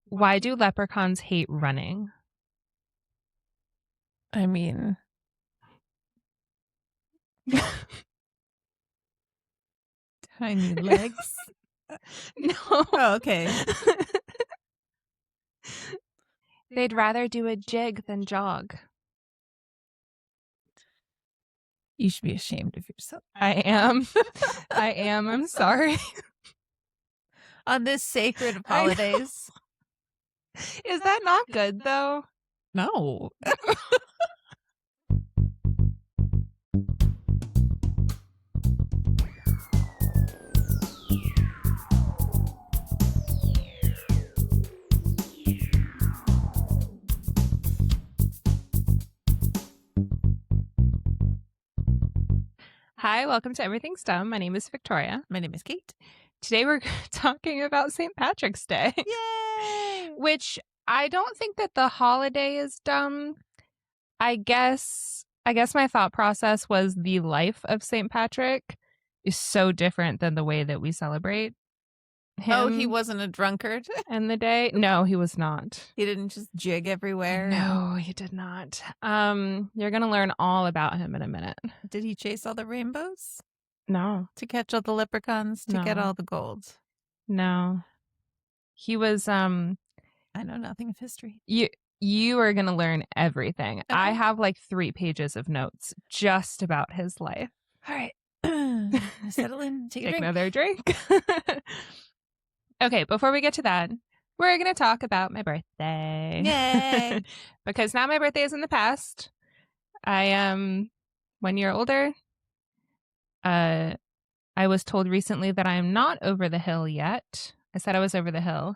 Why do leprechauns hate running? I mean, tiny legs. No. Oh, okay. They'd rather do a jig than jog. You should be ashamed of yourself. I am. I am. I'm sorry. On this sacred of holidays. Is that not good, though? No. Hi, welcome to Everything's Dumb. My name is Victoria. My name is Kate. Today we're talking about St. Patrick's Day. Yay! Which I don't think that the holiday is dumb. I guess my thought process was the life of St. Patrick is so different than the way that we celebrate him. Oh, he wasn't a drunkard? And the day? No, he was not. He didn't just jig everywhere? No, he did not. You're going to learn all about him in a minute. Did he chase all the rainbows? No. To catch all the leprechauns? To get all the gold? No. He was, I know nothing of history. You are going to learn everything. Okay. I have like 3 pages of notes just about his life. All right. Settle in. Take a drink. Another drink. Okay, before we get to that, we're going to talk about my birthday. Yay! Because now my birthday is in the past. I am 1 year older. I was told recently that I am not over the hill yet. I said I was over the hill.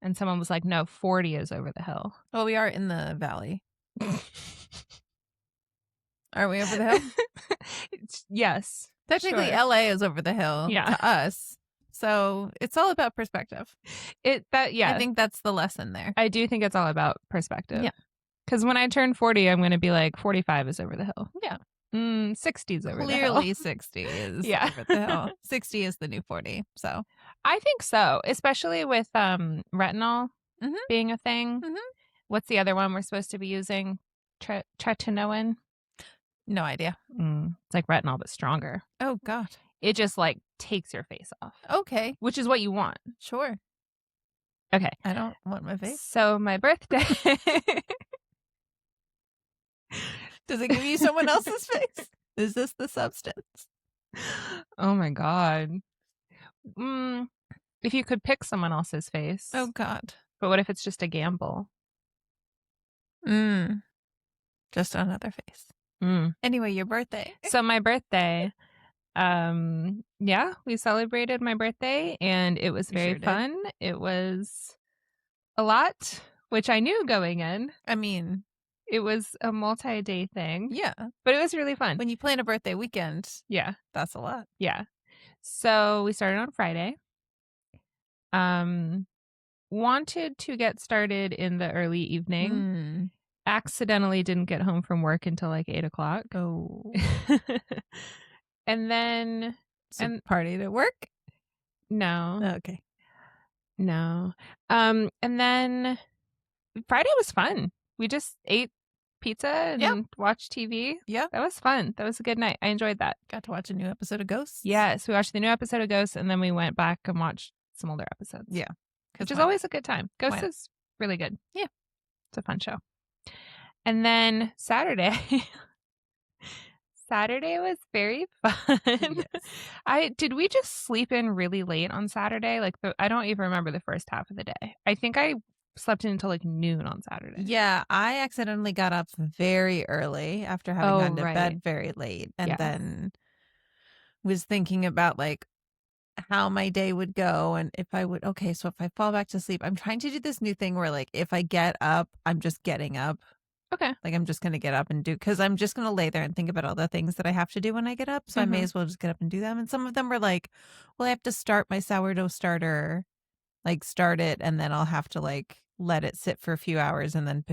And someone was like, no, 40 is over the hill. Well, we are in the valley. Aren't we over the hill? Yes. Technically, Sure. LA is over the hill to us. So it's all about perspective. I think that's the lesson there. I do think it's all about perspective. Yeah. Because when I turn 40, I'm going to be like, 45 is over the hill. Yeah. 60 is over the hill. Clearly 60 is over the hill. 60 is the new 40. So I think so, especially with retinol being a thing. Mm-hmm. What's the other one we're supposed to be using? Tretinoin? No idea. It's like retinol, but stronger. Oh, God. It just like takes your face off. Okay. Which is what you want. Sure. Okay. I don't want my face. So my birthday. Does it give you someone else's face? Is this the substance? Oh my God. If you could pick someone else's face. Oh God. But what if it's just a gamble? Just another face. Anyway, your birthday. So my birthday, we celebrated my birthday and it was very fun. It was a lot, which I knew going in. I mean, it was a multi-day thing. Yeah. But it was really fun. When you plan a birthday weekend, yeah, that's a lot. Yeah. So we started on Friday. Wanted to get started in the early evening. Accidentally didn't get home from work until like 8 o'clock. Oh. And then partied at work? No. Okay. No. And then Friday was fun. We just ate pizza and watched TV. Yeah. That was fun. That was a good night. I enjoyed that. Got to watch a new episode of Ghosts? Yes, we watched the new episode of Ghosts and then we went back and watched some older episodes. Yeah. Which is always a good time. Ghosts is really good. Yeah. It's a fun show. And then Saturday was very fun. Yes. Did we just sleep in really late on Saturday? Like I don't even remember the first half of the day. I think I slept in until like noon on Saturday. Yeah, I accidentally got up very early after having gone to bed very late and then was thinking about like how my day would go and if I would so if I fall back to sleep, I'm trying to do this new thing where like if I get up, I'm just getting up. Okay. Like I'm just going to get up and do, because I'm just going to lay there and think about all the things that I have to do when I get up. So I may as well just get up and do them. And some of them were like, well, I have to start my sourdough starter, like start it. And then I'll have to like let it sit for a few hours and then,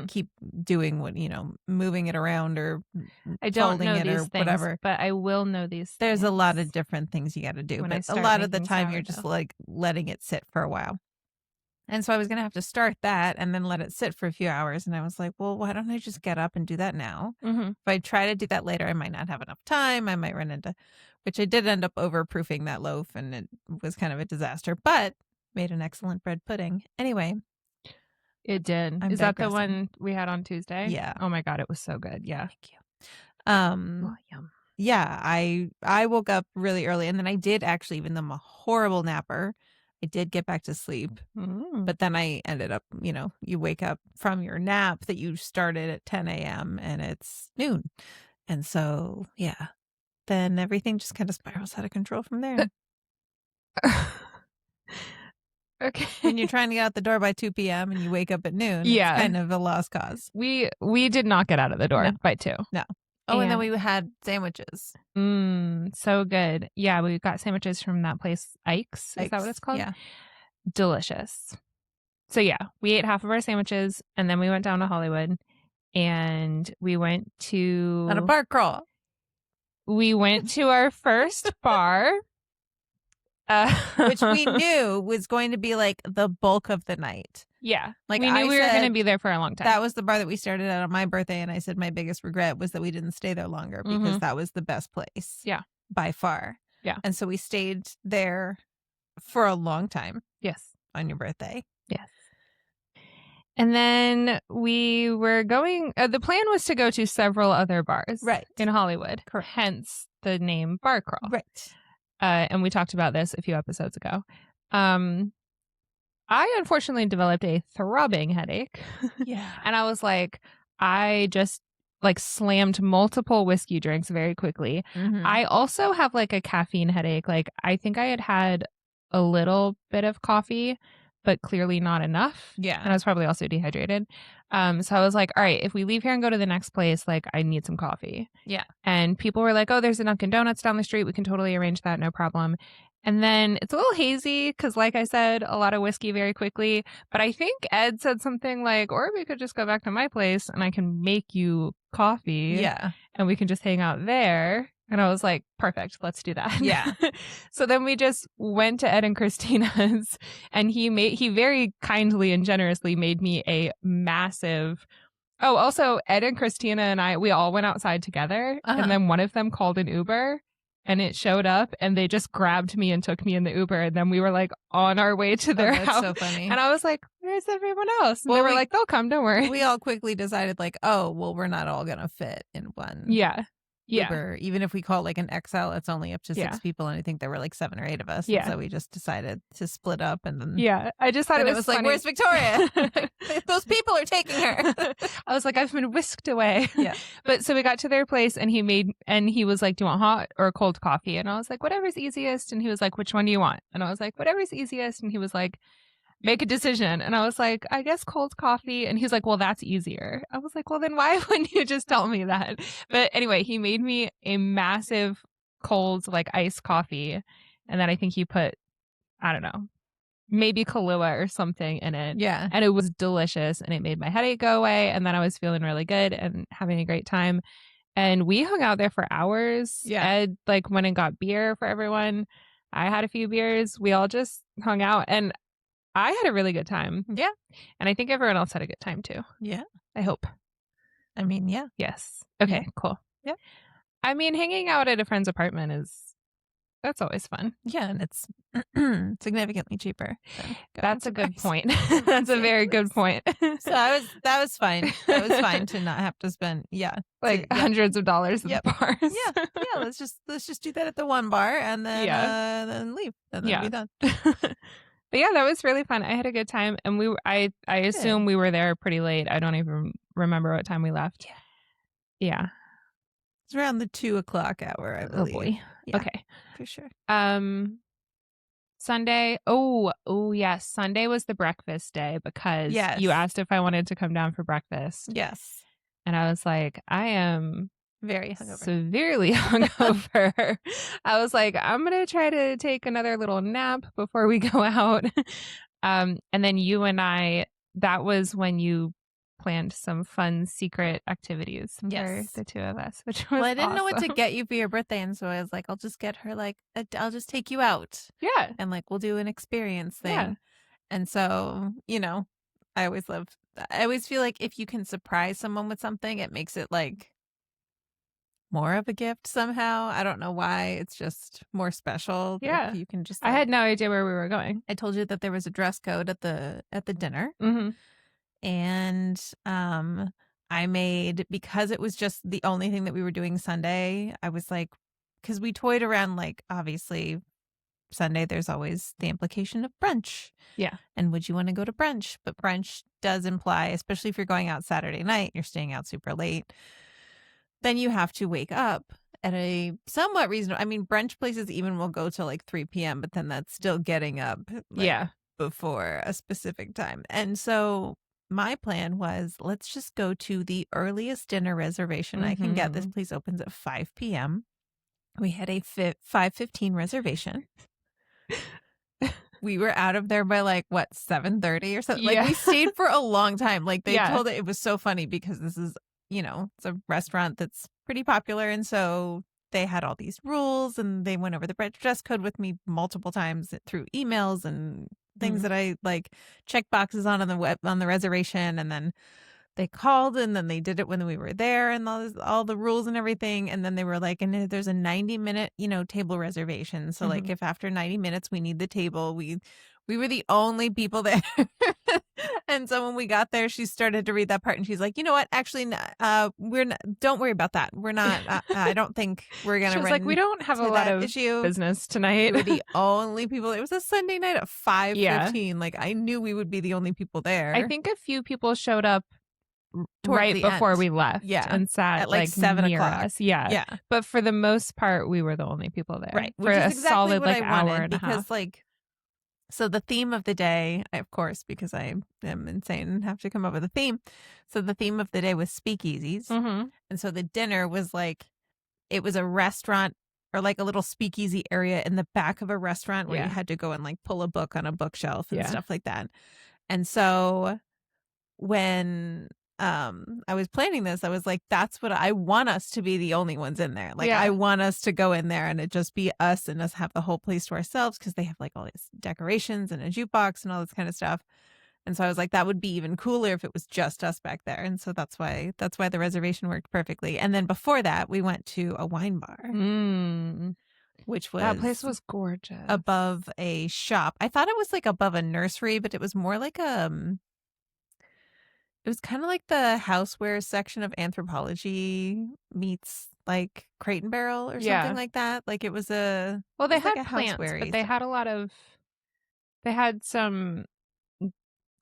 keep doing what, moving it around or I don't know it these or things, whatever. But I will know these things. There's a lot of different things you got to do. But a lot of the time you're just like letting it sit for a while. And so I was going to have to start that and then let it sit for a few hours. And I was like, well, why don't I just get up and do that now? Mm-hmm. If I try to do that later, I might not have enough time. I might run into, which I did end up overproofing that loaf and it was kind of a disaster, but made an excellent bread pudding. Anyway. It did. I'm Is that the digressing. one we had on Tuesday? Yeah. Oh my God, it was so good. Yeah. Thank you. Oh, yum. Yeah, I woke up really early and then I did actually, even though I'm a horrible napper, I did get back to sleep. But then I ended up, you wake up from your nap that you started at 10 a.m. and it's noon. And so, yeah, then everything just kind of spirals out of control from there. Okay. When you're trying to get out the door by 2 p.m. and you wake up at noon, it's kind of a lost cause. We did not get out of the door by 2. No. Oh, and then we had sandwiches. So good. Yeah, we got sandwiches from that place, Ike's. Is that what it's called? Yeah. Delicious. So yeah, we ate half of our sandwiches and then we went down to Hollywood and we went to... On a bar crawl. We went to our first bar. Which we knew was going to be like the bulk of the night. Yeah. Like we knew we were going to be there for a long time. That was the bar that we started at on my birthday. And I said my biggest regret was that we didn't stay there longer because that was the best place. Yeah. By far. Yeah. And so we stayed there for a long time. Yes. On your birthday. Yes. And then we were going, the plan was to go to several other bars. Right. In Hollywood. Correct. Hence the name Bar Crawl. Right. And we talked about this a few episodes ago. I unfortunately developed a throbbing headache. Yeah. And I was like, I just like slammed multiple whiskey drinks very quickly. I also have like a caffeine headache. Like I think I had a little bit of coffee, but clearly not enough. Yeah. And I was probably also dehydrated. So I was like, all right, if we leave here and go to the next place, like I need some coffee. Yeah. And people were like, oh, there's a Dunkin' Donuts down the street. We can totally arrange that. No problem. And then it's a little hazy because, like I said, a lot of whiskey very quickly. But I think Ed said something like, or we could just go back to my place and I can make you coffee. Yeah. And we can just hang out there. And I was like, perfect, let's do that. Yeah. So then we just went to Ed and Christina's and he very kindly and generously made me a massive... Oh, also Ed and Christina we all went outside together and then one of them called an Uber and it showed up and they just grabbed me and took me in the Uber and then we were like on our way to their house. So funny. And I was like, where's everyone else? And they were like, they'll come, don't worry. We all quickly decided like, oh, well, we're not all going to fit in one. Yeah. Uber. Even if we call like an XL, it's only up to 6 people, and I think there were like 7 or 8 of us. Yeah. And so we just decided to split up, and then I just thought it was like, where's Victoria? Those people are taking her. I was like, I've been whisked away. Yeah. But so we got to their place, and he was like, do you want hot or cold coffee? And I was like, whatever's easiest. And he was like, which one do you want? And I was like, whatever's easiest. And he was like, make a decision. And I was like, I guess cold coffee. And he's like, well, that's easier. I was like, well, then why wouldn't you just tell me that? But anyway, he made me a massive cold, like iced coffee. And then I think he put, I don't know, maybe Kahlua or something in it. Yeah. And it was delicious and it made my headache go away. And then I was feeling really good and having a great time. And we hung out there for hours. Yeah. Ed like went and got beer for everyone. I had a few beers. We all just hung out and I had a really good time. Yeah. And I think everyone else had a good time too. Yeah. I hope. I mean, yeah. Yes. Okay, Yeah. Cool. Yeah. I mean, hanging out at a friend's apartment that's always fun. Yeah, and it's significantly cheaper. That's a good point. That's a very good point. So that was fine. That was fine to not have to spend hundreds of dollars at the bars. Yeah. Let's just do that at the one bar and then leave and then be done. But yeah, that was really fun. I had a good time, and I assume we were there pretty late. I don't even remember what time we left. Yeah. It's around the 2:00 hour, I believe. Oh boy. Yeah, okay. For sure. Sunday. Oh yes. Sunday was the breakfast day because you asked if I wanted to come down for breakfast. Yes. And I was like, I am very hungover. Severely hungover. I was like, I'm going to try to take another little nap before we go out. And then you and that was when you planned some fun secret activities for the two of us, which was I didn't know what to awesome. get you for your birthday. And so I was like, I'll just get her I'll just take you out. Yeah. And we'll do an experience thing. Yeah. And so, I always feel like if you can surprise someone with something, it makes it like more of a gift somehow. I don't know why. It's just more special if Yeah. you can just I had like no idea where we were going. I told you that there was a dress code at the dinner. Mm-hmm. And I made, because it was just the only thing that we were doing Sunday, I was like, because we toyed around, like, obviously Sunday there's always the implication of brunch. Yeah. And would you want to go to brunch? But brunch does imply, especially if you're going out Saturday night, you're staying out super late, then you have to wake up at a somewhat reasonable. I mean, brunch places even will go till like 3 p.m., but then that's still getting up like Yeah. before a specific time. And so my plan was, let's just go to the earliest dinner reservation I can get. This Mm-hmm. place opens at 5 p.m. We had a 5:15 reservation. We were out of there by like what, 7:30 or something. Like, Yeah. we stayed for a long time. Like, they Yeah. told it was so funny because this is, it's a restaurant that's pretty popular, and so they had all these rules, and they went over the dress code with me multiple times through emails and things that I like check boxes on the web, on the reservation, and then they called, and then they did it when we were there, and all the rules and everything. And then they were like, and there's a 90-minute, table reservation. So like, if after 90 minutes we need the table, we were the only people there. And so when we got there, she started to read that part, and she's like, you know what? Actually, we're not, don't worry about that. We're not, I don't think we're going She to was run like, we don't have a to lot that of issue. business We tonight. were the only people. It was a Sunday night at 5:15. Yeah. Like, I knew we would be the only people there. I think a few people showed up Towards right the before end. we left, Yeah. and sat At like 7 near o'clock. us. Yeah. Yeah. But for the most part, we were the only people there. Right. For Which a is exactly solid what like I hour wanted, and a because half. like, so the theme of the day, of course, because I am insane and have to come up with a theme. So the theme of the day was speakeasies. Mm-hmm. And so the dinner was like, it was a restaurant, or like a little speakeasy area in the back of a restaurant where you had to go and like pull a book on a bookshelf and stuff like that. And so when I was planning this, I was like, that's what I want, us to be the only ones in there. Like, I want us to go in there and it just be us, and us have the whole place to ourselves, because they have like all these decorations and a jukebox and all this kind of stuff. And so I was like, that would be even cooler if it was just us back there. And so that's why the reservation worked perfectly. And then before that, we went to a wine bar, which was, that place was gorgeous, above a shop. I thought it was like above a nursery, but it was more like it was kind of like the houseware section of Anthropology meets like Crate and Barrel or something like that. Like, it was they had like plants, but they had they had some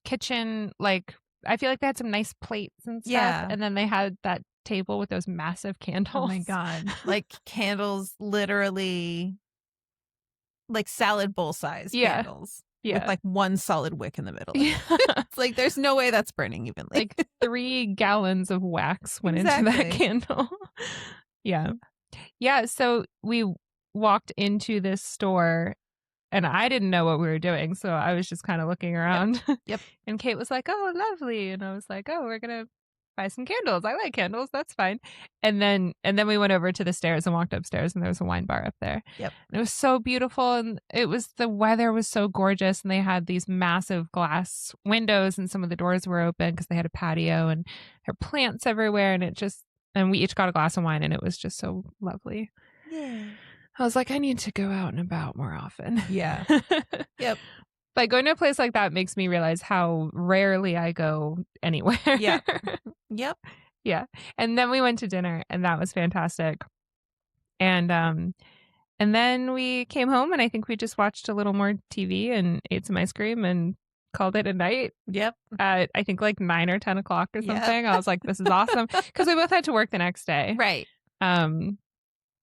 kitchen, like, I feel like they had some nice plates and stuff. Yeah. And then they had that table with those massive candles. Oh my God. Like, candles, literally like salad bowl size candles. Yeah. With like one solid wick in the middle. Yeah. It's like, there's no way that's burning evenly. Like 3 gallons of wax went into that candle. Yeah. Yeah. So we walked into this store, and I didn't know what we were doing. So I was just kind of looking around. Yep. And Kate was like, oh, lovely. And I was like, oh, we're going to buy some candles. I like candles. That's fine. And then we went over to the stairs and walked upstairs, and there was a wine bar up there. Yep. And it was so beautiful, and the weather was so gorgeous, and they had these massive glass windows, and some of the doors were open because they had a patio, and there were plants everywhere, and we each got a glass of wine, and it was just so lovely. Yeah. I was like, I need to go out and about more often. Yeah. Yep. Like, going to a place like that makes me realize how rarely I go anywhere. Yeah. Yep. Yeah. And then we went to dinner, and that was fantastic. And then we came home, and I think we just watched a little more TV and ate some ice cream and called it a night. Yep. I think like 9 or 10 o'clock or something. Yep. I was like, this is awesome. Because we both had to work the next day. Right.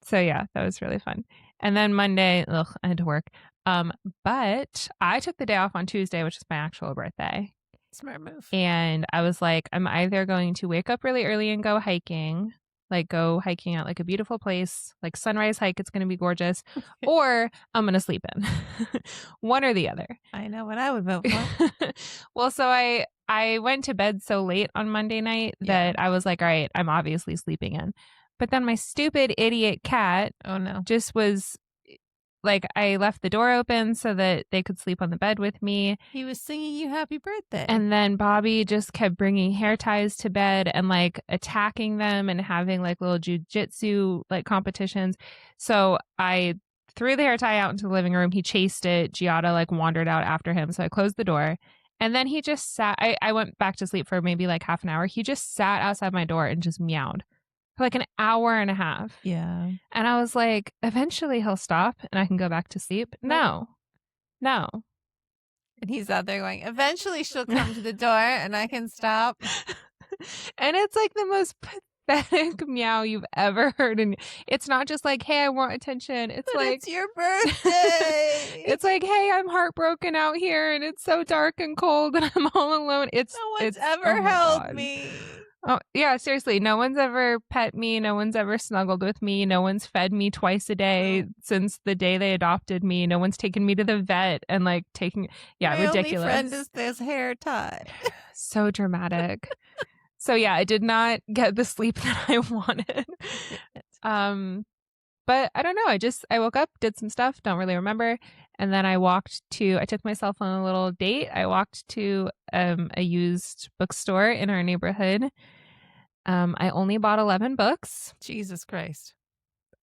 So yeah, that was really fun. And then Monday, I had to work. But I took the day off on Tuesday, which is my actual birthday. Smart move. And I was like, I'm either going to wake up really early and go hiking at like a beautiful place, like sunrise hike. It's going to be gorgeous. Or I'm going to sleep in. One or the other. I know what I would vote for. Well, so I went to bed so late on Monday night that I was like, all right, I'm obviously sleeping in. But then my stupid idiot cat oh no, just was like I left the door open so that they could sleep on the bed with me. He was singing you happy birthday. And then Bobby just kept bringing hair ties to bed and like attacking them and having like little jujitsu like competitions. So I threw the hair tie out into the living room. He chased it. Giada like wandered out after him. So I closed the door. And then he just sat. I went back to sleep for maybe like half an hour. He just sat outside my door and just meowed for like an hour and a half. Yeah. And I was like, eventually he'll stop and I can go back to sleep. No. And he's out there going, eventually she'll come to the door and I can stop. And it's like the most pathetic meow you've ever heard. And it's not just like, hey, I want attention. It's but like, it's your birthday. It's like, hey, I'm heartbroken out here and it's so dark and cold and I'm all alone. No one's ever held me. Oh, yeah, seriously. No one's ever pet me. No one's ever snuggled with me. No one's fed me twice a day since the day they adopted me. No one's taken me to the vet and like taking, yeah, My ridiculous. My only friend is this hair tie. So dramatic. So yeah, I did not get the sleep that I wanted. But I don't know. I woke up, did some stuff, don't really remember. And then I took myself on a little date. I walked to a used bookstore in our neighborhood. I only bought 11 books. Jesus Christ.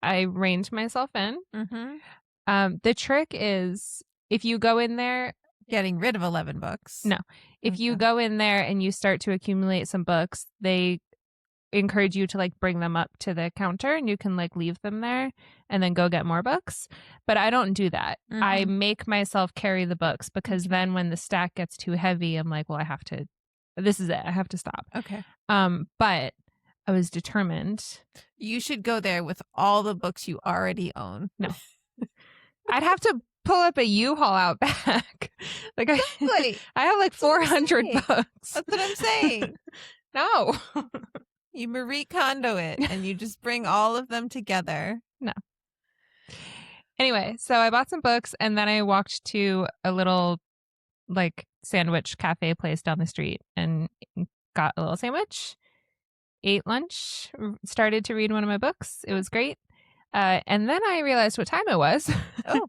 I reined myself in. Mm-hmm. The trick is if you go in there. Getting rid of 11 books. No. If you go in there and you start to accumulate some books, they encourage you to like bring them up to the counter and you can like leave them there and then go get more books. But I don't do that. Mm-hmm. I make myself carry the books because then when the stack gets too heavy, I'm like, well, this is it. I have to stop. Okay. But I was determined. You should go there with all the books you already own. No. I'd have to pull up a U-Haul out back. Like I have like 400 books. That's what I'm saying. No. You Marie Kondo it and you just bring all of them together. No. Anyway, so I bought some books and then I walked to a little like sandwich cafe place down the street and got a little sandwich, ate lunch, started to read one of my books. It was great. And then I realized what time it was. Oh.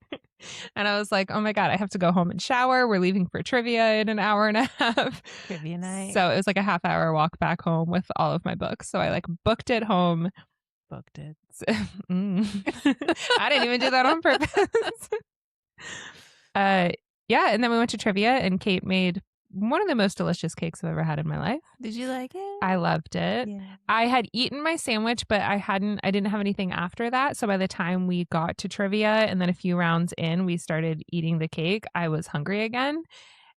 And I was like, oh my God, I have to go home and shower. We're leaving for trivia in an hour and a half. Trivia night. So it was like a half-hour walk back home with all of my books. So I like booked it home. Booked it. I didn't even do that on purpose. Yeah. And then we went to trivia and Kate made one of the most delicious cakes I've ever had in my life. Did you like it? I loved it. Yeah. I had eaten my sandwich, but I didn't have anything after that. So by the time we got to trivia and then a few rounds in, we started eating the cake. I was hungry again.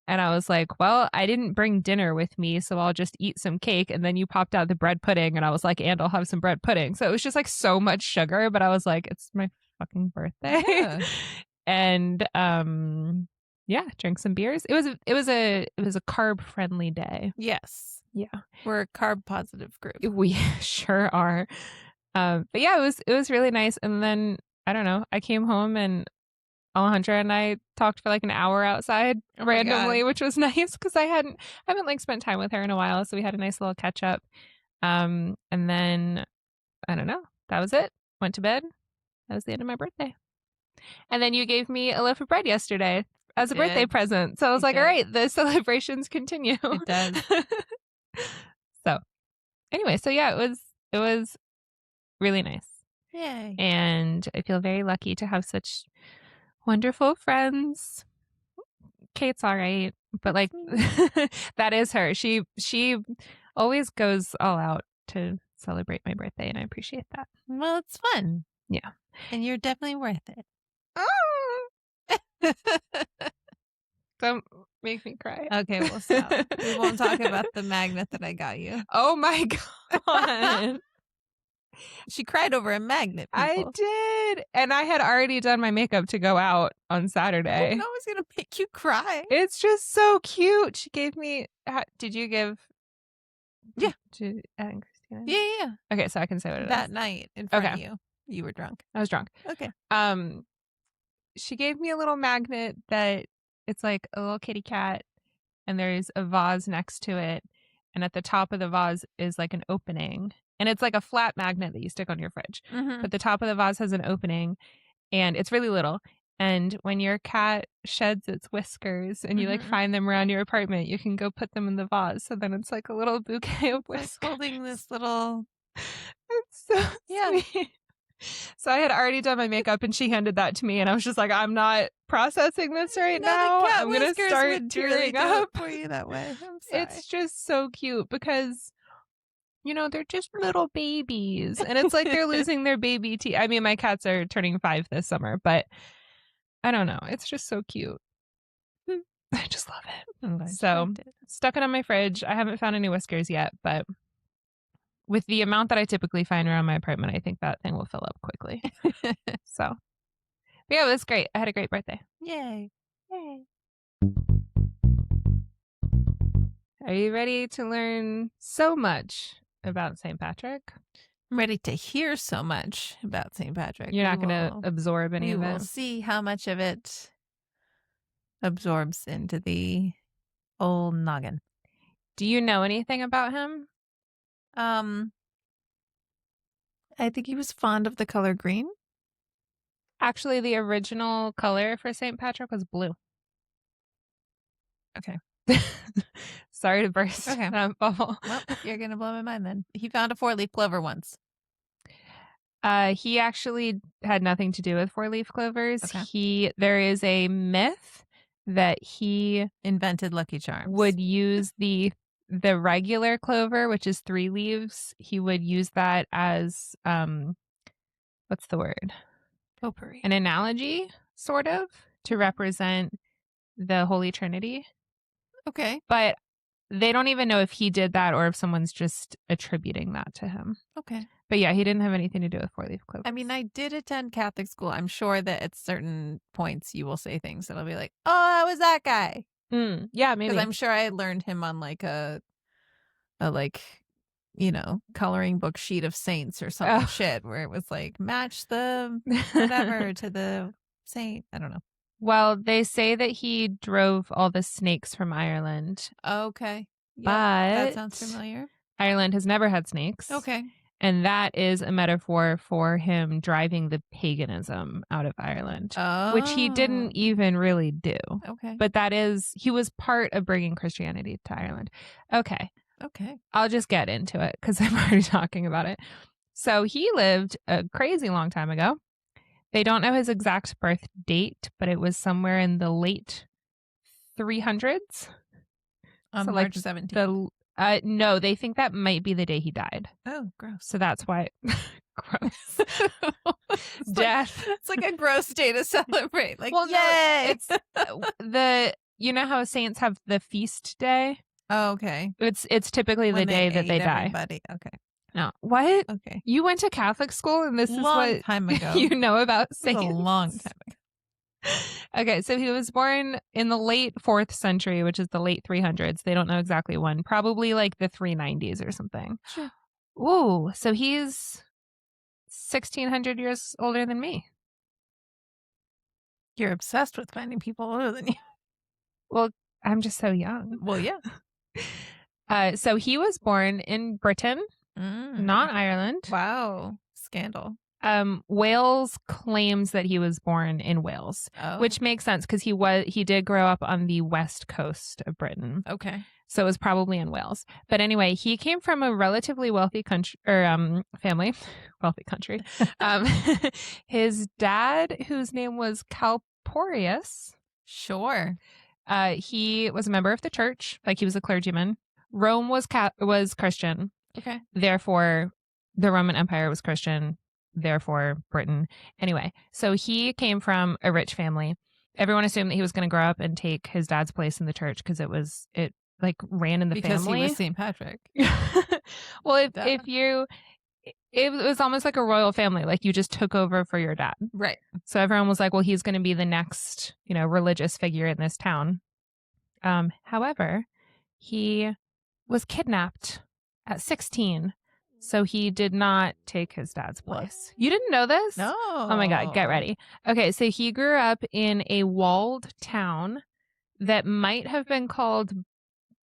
And I was like, well, I didn't bring dinner with me, so I'll just eat some cake. And then you popped out the bread pudding and I was like, and I'll have some bread pudding. So it was just like so much sugar, but I was like, it's my fucking birthday. Yeah. And yeah, drank some beers. It was a carb friendly day. Yes. Yeah. We're a carb positive group. We sure are. But yeah, it was really nice. And then I don't know, I came home and Alejandra and I talked for like an hour outside randomly, which was nice because I haven't like spent time with her in a while. So we had a nice little catch up. And then I don't know, that was it. Went to bed. That was the end of my birthday. And then you gave me a loaf of bread yesterday as a birthday present. So I was like, all right, the celebrations continue. It does. So anyway, so yeah, it was really nice. Yay. And I feel very lucky to have such wonderful friends. Kate's all right, but like that is her. She always goes all out to celebrate my birthday and I appreciate that. Well, it's fun. Yeah. And you're definitely worth it. Don't make me cry. Okay, we'll stop. We won't talk about the magnet that I got you. Oh my God. She cried over a magnet. People. I did. And I had already done my makeup to go out on Saturday. No one's going to make you cry. It's just so cute. She gave me, did you give? Yeah. To Christina? Yeah. Okay, so I can say what it is. That night in front of you. You were drunk. I was drunk. Okay. She gave me a little magnet that it's like a little kitty cat and there's a vase next to it. And at the top of the vase is like an opening. And it's like a flat magnet that you stick on your fridge. Mm-hmm. But the top of the vase has an opening and it's really little. And when your cat sheds its whiskers and you like find them around your apartment, you can go put them in the vase. So then it's like a little bouquet of whiskers. Like holding this little. It's so sweet. So I had already done my makeup and she handed that to me and I was just like, I'm not processing this right now. I'm going to start tearing up for you that way. I'm sorry. It's just so cute because, you know, they're just little babies and it's like they're losing their baby teeth. I mean, my cats are turning 5 this summer, but I don't know. It's just so cute. I just love it. So stuck it on my fridge. I haven't found any whiskers yet, but with the amount that I typically find around my apartment, I think that thing will fill up quickly. So, but yeah, it was great. I had a great birthday. Yay. Yay. Are you ready to learn so much about St. Patrick? I'm ready to hear so much about St. Patrick. You're not going to absorb any of it? We'll see how much of it absorbs into the old noggin. Do you know anything about him? I think he was fond of the color green. Actually, the original color for St. Patrick was blue. Okay. Sorry to burst that bubble. Well, you're going to blow my mind then. He found a 4-leaf clover once. He actually had nothing to do with 4-leaf clovers. Okay. There is a myth that he invented Lucky Charms. Would use the regular clover, which is 3 leaves. He would use that as what's the word? Potpourri. An analogy, sort of, to represent the Holy Trinity. Okay. But they don't even know if he did that or if someone's just attributing that to him. Okay. But yeah, he didn't have anything to do with 4-leaf clovers. I mean, I did attend Catholic school. I'm sure that at certain points you will say things that'll be like, oh, that was that guy. Yeah, maybe. Because I'm sure I learned him on like a coloring book sheet of saints or some shit where it was like, match the whatever to the saint. I don't know. Well, they say that he drove all the snakes from Ireland. Okay. Yep, but that sounds familiar. Ireland has never had snakes. Okay. And that is a metaphor for him driving the paganism out of Ireland, which he didn't even really do. Okay. But he was part of bringing Christianity to Ireland. Okay. I'll just get into it because I'm already talking about it. So he lived a crazy long time ago. They don't know his exact birth date, but it was somewhere in the late 300s. On so March 17th. No, they think that might be the day he died. Oh, gross. So that's why. Gross. Death. It's like a gross day to celebrate. Like, well, No, yay! it's you know how saints have the feast day? Oh, okay. It's typically the day that they die. Everybody. Okay. No. What? Okay. You went to Catholic school and this is what time ago. You know about saints? A long time ago. Okay, so he was born in the late 4th century, which is the late 300s. They don't know exactly when. Probably like the 390s or something. Sure. Ooh, so he's 1,600 years older than me. You're obsessed with finding people older than you. Well, I'm just so young. Well, yeah. So he was born in Britain, not Ireland. Wow. Scandal. Wales claims that he was born in Wales, which makes sense because he did grow up on the west coast of Britain. Okay. So it was probably in Wales. But anyway, he came from a relatively wealthy country or family, wealthy country. His dad, whose name was Calpurnius. Sure. He was a member of the church, like he was a clergyman. Rome was Christian. Okay. Therefore, the Roman Empire was Christian. Therefore, Britain. Anyway, so he came from a rich family. Everyone assumed that he was going to grow up and take his dad's place in the church because it like ran in the family. Because he was St. Patrick. Well, it was almost like a royal family. Like you just took over for your dad. Right. So everyone was like, well, he's going to be the next, religious figure in this town. However, he was kidnapped at 16. So he did not take his dad's place. What? You didn't know this? No. Oh my God. Get ready. Okay. So he grew up in a walled town that might have been called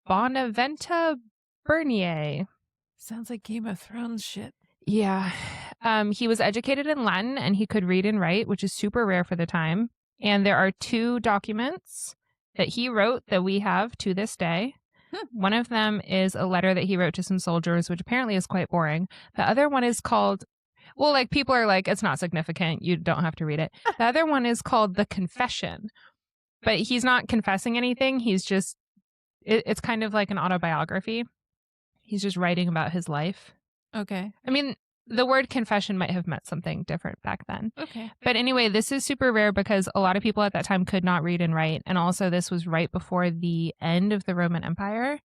Bonaventa Bernier. Sounds like Game of Thrones shit. Yeah. He was educated in Latin and he could read and write, which is super rare for the time. And there are 2 documents that he wrote that we have to this day. One of them is a letter that he wrote to some soldiers, which apparently is quite boring. The other one is called, well, like people are like, it's not significant. You don't have to read it. The other one is called the Confession. But he's not confessing anything. He's just, it's kind of like an autobiography. He's just writing about his life. Okay. I mean, the word confession might have meant something different back then. Okay. But anyway, this is super rare because a lot of people at that time could not read and write. And also, this was right before the end of the Roman Empire.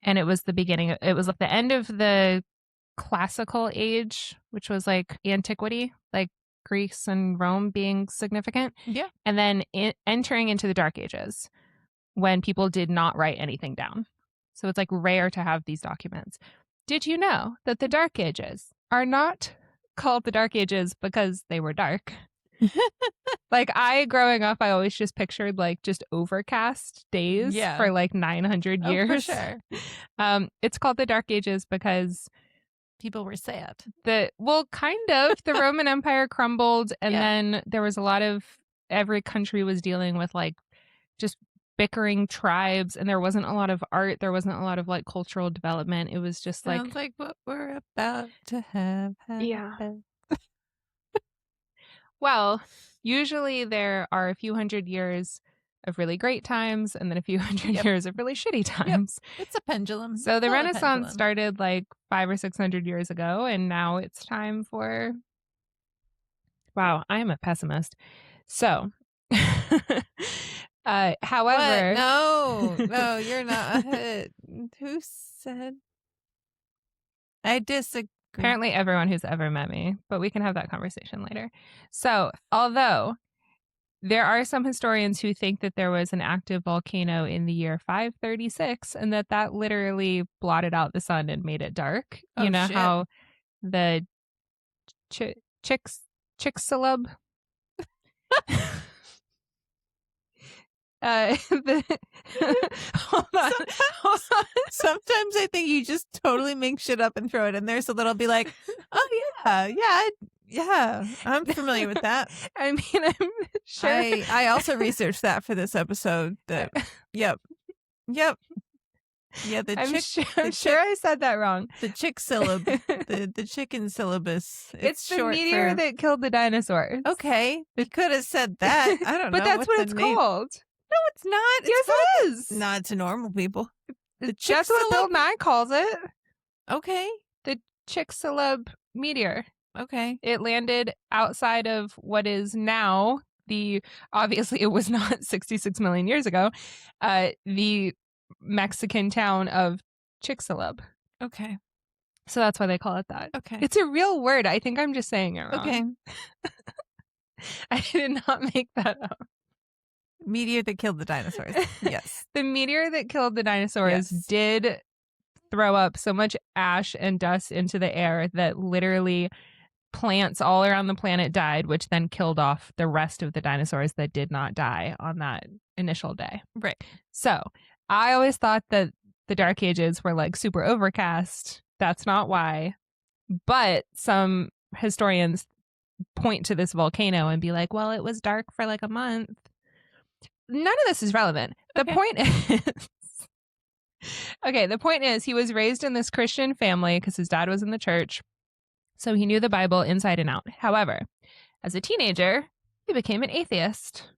And it was the beginning, it was like the end of the classical age, which was like antiquity, like Greece and Rome being significant. Yeah. And then entering into the Dark Ages when people did not write anything down. So it's like rare to have these documents. Did you know that the Dark Ages are not called the Dark Ages because they were dark? Like growing up, I always just pictured like just overcast days for like 900 years. For sure. It's called the Dark Ages because people were sad. Kind of. The Roman Empire crumbled, and then there was a lot of, every country was dealing with like just bickering tribes, and there wasn't a lot of art. There wasn't a lot of like cultural development. It was just Sounds like what we're about to have. Yeah. Well, usually there are a few hundred years of really great times and then a few hundred years of really shitty times. It's a pendulum. So the Renaissance started like 500 or 600 years ago, and now it's time for... Wow, I am a pessimist. So, however... What? No, you're not. Who said? I disagree. Apparently everyone who's ever met me, but we can have that conversation later. So, although there are some historians who think that there was an active volcano in the year 536 and that literally blotted out the sun and made it dark. Oh, you know shit. how the Chicxulub hold on. Sometimes I think you just totally make shit up and throw it in there so that I'll be like, oh yeah, I'm familiar with that. I mean, I'm sure. I also researched that for this episode. Yep. Yeah, I'm sure I said that wrong. The Chicxulub, the chicken syllabus. It's the meteor that killed the dinosaurs. Okay, we could have said that. I don't know. But that's what it's called. No, it's not. Yes, it is. Not to normal people. That's what Bill Nye calls it. Okay. The Chicxulub meteor. Okay. It landed outside of what is now obviously it was not 66 million years ago, the Mexican town of Chicxulub. Okay. So that's why they call it that. Okay. It's a real word. I think I'm just saying it wrong. Okay. I did not make that up. Meteor that killed the dinosaurs. Yes. The meteor that killed the dinosaurs did throw up so much ash and dust into the air that literally plants all around the planet died, which then killed off the rest of the dinosaurs that did not die on that initial day. Right. So I always thought that the Dark Ages were like super overcast. That's not why. But some historians point to this volcano and be like, well, it was dark for like a month. None of this is relevant. The point is he was raised in this Christian family because his dad was in the church. So he knew the Bible inside and out. However, as a teenager, he became an atheist.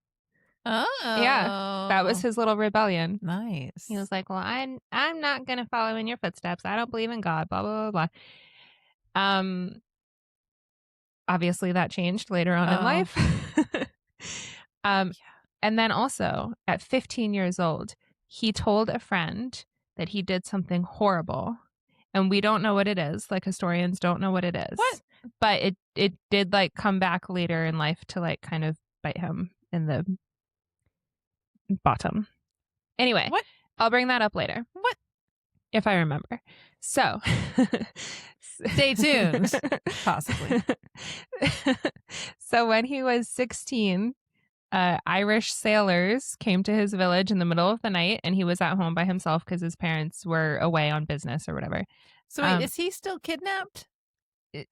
Oh. Yeah. That was his little rebellion. Nice. He was like, well, I'm not going to follow in your footsteps. I don't believe in God, blah, blah, blah, blah. Obviously that changed later on in life. And then also at 15 years old, he told a friend that he did something horrible. And we don't know what it is. Like historians don't know what it is. What? But it did like come back later in life to like kind of bite him in the bottom. Anyway, what? I'll bring that up later. What? If I remember. So stay tuned. Possibly. So when he was 16, Irish sailors came to his village in the middle of the night, and he was at home by himself because his parents were away on business or whatever. So wait, is he still kidnapped?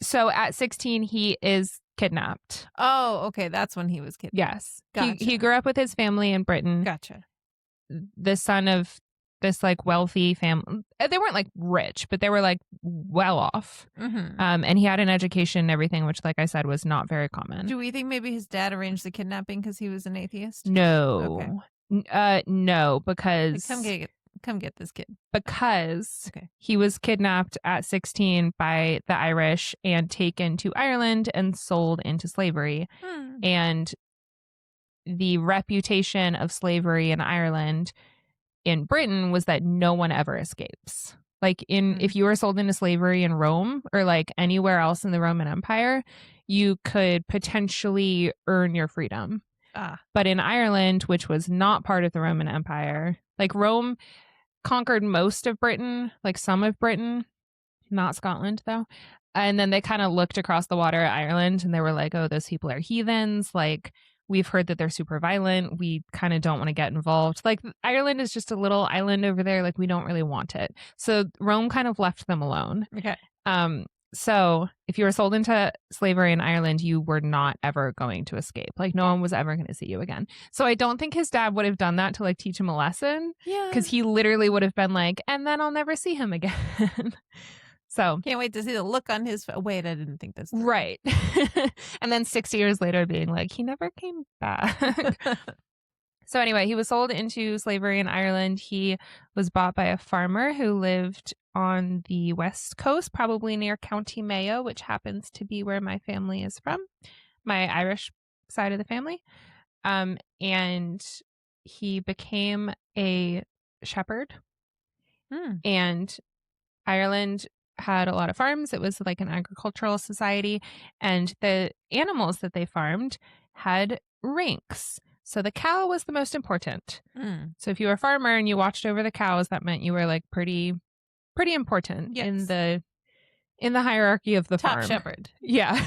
So at 16, he is kidnapped. Oh, okay. That's when he was kidnapped. Yes. Gotcha. He grew up with his family in Britain. Gotcha. The son of this like wealthy family. They weren't like rich, but they were like well off. Mm-hmm. And he had an education and everything, which, like I said, was not very common. Do we think maybe his dad arranged the kidnapping because he was an atheist? No. Okay. No, because come get this kid. Because he was kidnapped at 16 by the Irish and taken to Ireland and sold into slavery. And the reputation of slavery in Ireland in Britain was that no one ever escapes. Like if you were sold into slavery in Rome or like anywhere else in the Roman Empire, you could potentially earn your freedom. But in Ireland, which was not part of the Roman Empire, like Rome conquered most of Britain, like some of Britain, not Scotland though. And then they kind of looked across the water at Ireland and they were like, oh, those people are heathens. Like, we've heard that they're super violent. We kind of don't want to get involved. Like, Ireland is just a little island over there. Like, we don't really want it. So Rome kind of left them alone. Okay. So if you were sold into slavery in Ireland, you were not ever going to escape. Like, no one was ever going to see you again. So I don't think his dad would have done that to like teach him a lesson. Yeah. Because he literally would have been like, and then I'll never see him again. So can't wait to see the look on his face. Wait, I didn't think this. Right. And then 6 years later being like, he never came back. So anyway, he was sold into slavery in Ireland. He was bought by a farmer who lived on the west coast, probably near County Mayo, which happens to be where my family is from, my Irish side of the family. And he became a shepherd. And Ireland had a lot of farms. It was like an agricultural society. And the animals that they farmed had ranks. So the cow was the most important. So if you were a farmer and you watched over the cows, that meant you were like pretty important in the hierarchy of the top farm. shepherd. Yeah.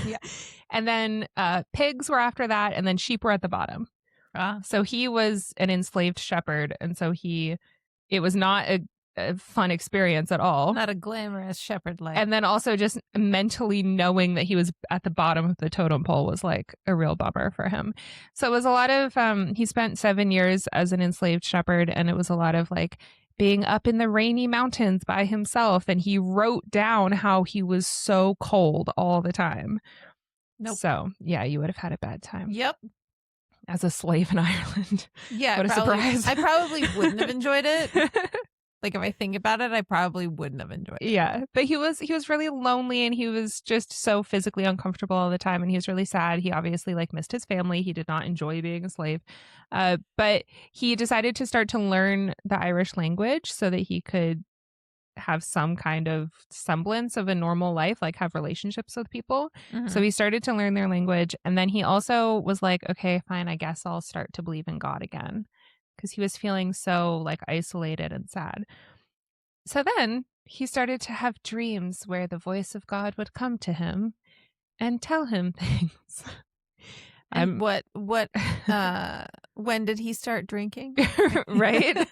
And then pigs were after that, and then sheep were at the bottom. So he was an enslaved shepherd, and so it was not a fun experience at all. Not a glamorous shepherd life. And then also just mentally knowing that he was at the bottom of the totem pole was like a real bummer for him. So it was a lot of, he spent 7 years as an enslaved shepherd, and it was a lot of like being up in the rainy mountains by himself. And he wrote down how he was so cold all the time. So yeah, you would have had a bad time. Yep. As a slave in Ireland. Yeah. What a surprise. I probably wouldn't have enjoyed it. Like, if I think about it, I probably wouldn't have enjoyed it. Yeah, but he was really lonely, and he was just so physically uncomfortable all the time, and he was really sad. He obviously like missed his family. He did not enjoy being a slave. But he decided to start to learn the Irish language so that he could have some kind of semblance of a normal life, like have relationships with people. So he started to learn their language, and then he also was like, okay, fine, I guess I'll start to believe in God again. Because he was feeling so like isolated and sad. So then he started to have dreams where the voice of God would come to him and tell him things. And when did he start drinking? Right?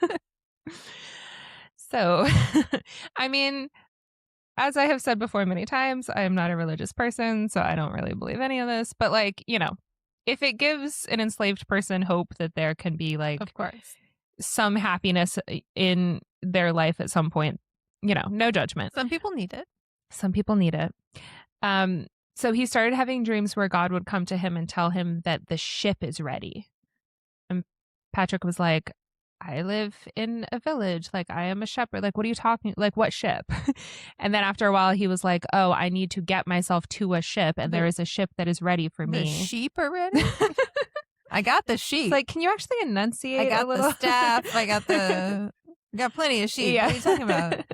So, I mean, as I have said before many times, I am not a religious person, so I don't really believe any of this. But like, you know, if it gives an enslaved person hope that there can be like, of course, some happiness in their life at some point, you know, no judgment. Some people need it. Some people need it. So he started having dreams where God would come to him and tell him that the ship is ready. And Patrick was like, I live in a village. Like, I am a shepherd. Like, what are you talking? Like, what ship? And then after a while, he was like, oh, I need to get myself to a ship. And there is a ship that is ready for me. The sheep are ready? I got the sheep. It's like, can you actually enunciate I got a little? The staff. I got plenty of sheep. Yeah. What are you talking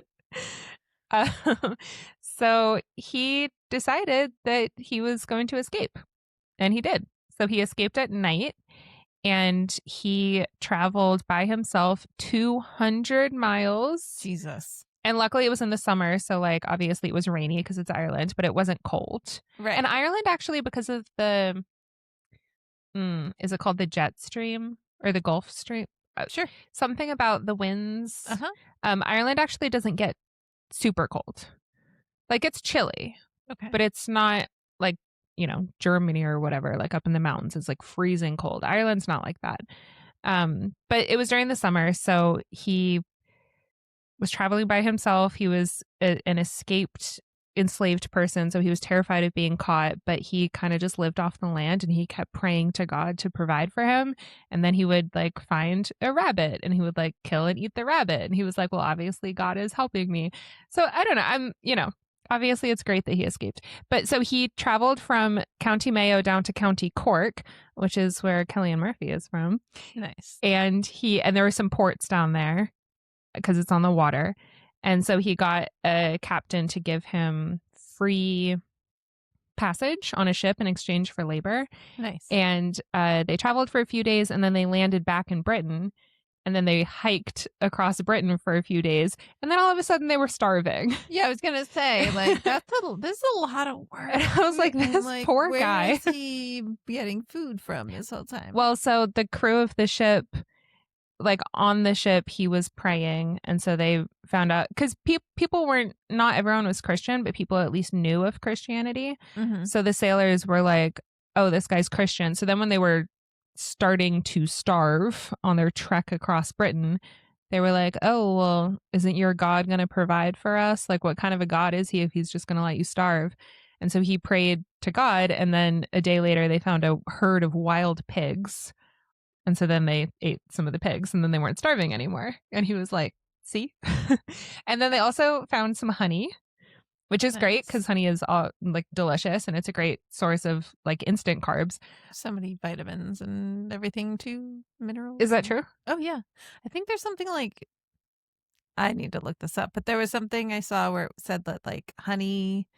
about? So he decided that he was going to escape. And he did. So he escaped at night. And he traveled by himself 200 miles. Jesus. And luckily it was in the summer. So like, obviously it was rainy because it's Ireland, but it wasn't cold. Right. And Ireland actually, because of the, is it called the jet stream or the Gulf Stream? Sure. Something about the winds. Ireland actually doesn't get super cold. Like, it's chilly. Okay. But it's not like Germany or whatever, like up in the mountains. It's like freezing cold. Ireland's not like that. But it was during the summer, so he was traveling by himself. He was an escaped enslaved person, so he was terrified of being caught, but he kind of just lived off the land, and he kept praying to God to provide for him. And then he would like find a rabbit, and he would like kill and eat the rabbit, and he was like, well, obviously God is helping me. So I don't know, obviously it's great that he escaped. But so he traveled from County Mayo down to County Cork, which is where Cillian Murphy is from. Nice. And there were some ports down there because it's on the water. And so he got a captain to give him free passage on a ship in exchange for labor. Nice. And they traveled for a few days, and then they landed back in Britain. And then they hiked across Britain for a few days. And then all of a sudden they were starving. Yeah, I was going to say, like, this is a lot of work. And I was like, this poor guy. Where is he getting food from this whole time? Well, so the crew of the ship, like on the ship, he was praying. And so they found out, because people weren't, not everyone was Christian, but people at least knew of Christianity. Mm-hmm. So the sailors were like, oh, this guy's Christian. So then when they were starting to starve on their trek across Britain, they were like, oh, well, isn't your God going to provide for us? Like, what kind of a God is he if he's just going to let you starve? And so he prayed to God. And then a day later, they found a herd of wild pigs. And so then they ate some of the pigs, and then they weren't starving anymore. And he was like, see? And then they also found some honey, which is great because honey is all like delicious, and it's a great source of like instant carbs. So many vitamins and everything too, minerals. Is that true? Oh, yeah. I think there's something like, I need to look this up, but there was something I saw where it said that like honey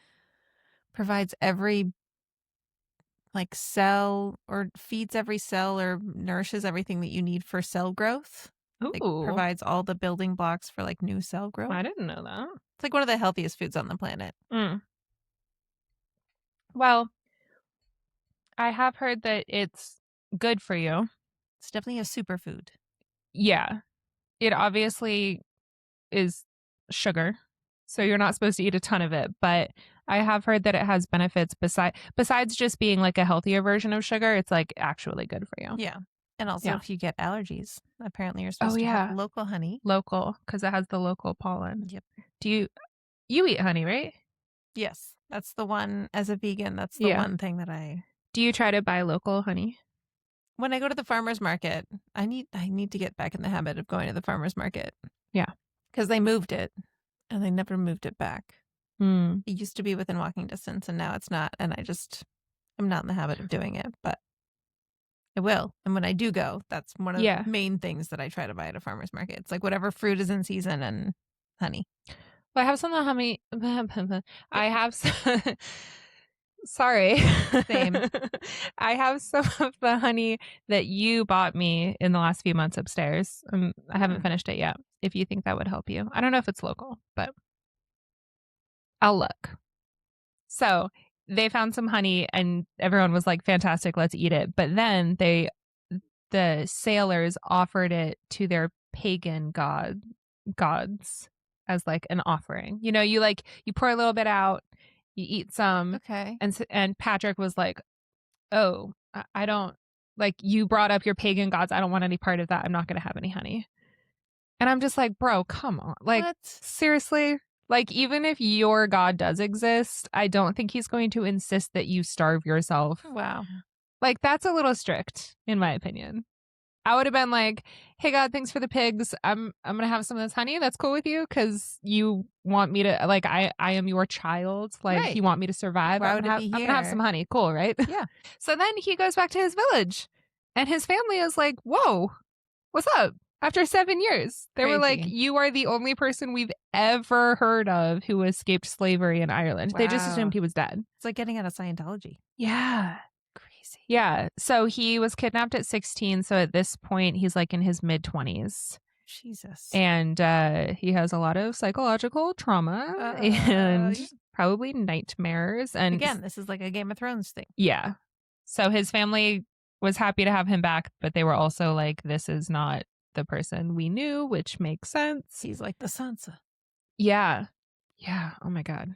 provides every like cell, or feeds every cell, or nourishes everything that you need for cell growth. Ooh. Like provides all the building blocks for like new cell growth. I didn't know that. It's like one of the healthiest foods on the planet. Well, I have heard that it's good for you. It's definitely a superfood. Yeah. It obviously is sugar, so you're not supposed to eat a ton of it, but I have heard that it has benefits besides just being like a healthier version of sugar. It's like actually good for you. Yeah. And also if you get allergies, apparently you're supposed to have local honey. Local, because it has the local pollen. Yep. Do you eat honey, right? Yes. That's the one, as a vegan, that's the one thing that I... Do you try to buy local honey? When I go to the farmer's market, I need to get back in the habit of going to the farmer's market. Yeah. Because they moved it, and they never moved it back. It used to be within walking distance, and now it's not. And I'm not in the habit of doing it, but I will. And when I do go, that's one of the main things that I try to buy at a farmer's market. It's like whatever fruit is in season and honey. Well, I have some of the honey. I have some... Sorry. Same. I have some of the honey that you bought me in the last few months upstairs. I haven't finished it yet. If you think that would help you. I don't know if it's local, but I'll look. So they found some honey, and everyone was like, fantastic, let's eat it. But then the sailors offered it to their pagan gods as like an offering. You pour a little bit out, you eat some. Okay. And Patrick was like, oh, I don't, like, you brought up your pagan gods. I don't want any part of that. I'm not going to have any honey. And I'm just like, bro, come on. Like, what? Seriously? Like, even if your God does exist, I don't think he's going to insist that you starve yourself. Wow. Like, that's a little strict, in my opinion. I would have been like, hey, God, thanks for the pigs. I'm going to have some of this honey. That's cool with you because you want me to, like, I am your child. Like, you want me to survive. I'm going to have some honey. Cool, right? Yeah. So then he goes back to his village, and his family is like, whoa, what's up? After 7 years, they were like, you are the only person we've ever heard of who escaped slavery in Ireland. Wow. They just assumed he was dead. It's like getting out of Scientology. Yeah. Crazy. Yeah. So he was kidnapped at 16. So at this point, he's like in his mid-20s. Jesus. And he has a lot of psychological trauma and probably nightmares. And again, this is like a Game of Thrones thing. Yeah. So his family was happy to have him back, but they were also like, this is not the person we knew, which makes sense. He's like the Sansa. Yeah. Yeah. Oh my God.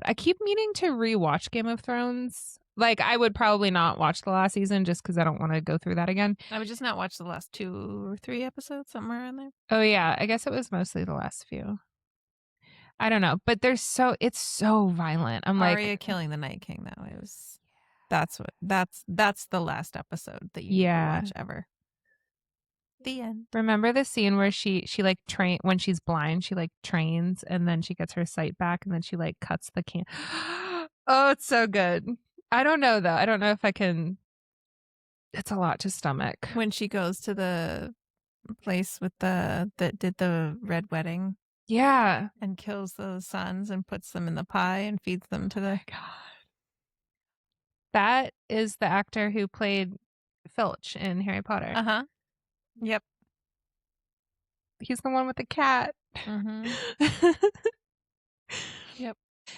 I keep meaning to rewatch Game of Thrones. Like, I would probably not watch the last season just because I don't want to go through that again. I would just not watch the last 2 or 3 episodes, somewhere in there. Oh, yeah. I guess it was mostly the last few. I don't know. But it's so violent. I'm Arya like, killing the Night King, though. It was... That's the last episode that you need to watch ever. The end. Remember the scene where she like when she's blind, she like trains and then she gets her sight back and then she like cuts the can. Oh, it's so good. I don't know though. I don't know if I can. It's a lot to stomach. When she goes to the place with that did the red wedding. Yeah. And kills those sons and puts them in the pie and feeds them to the... God. That is the actor who played Filch in Harry Potter. Uh-huh. Yep. He's the one with the cat. Mm-hmm. Yep.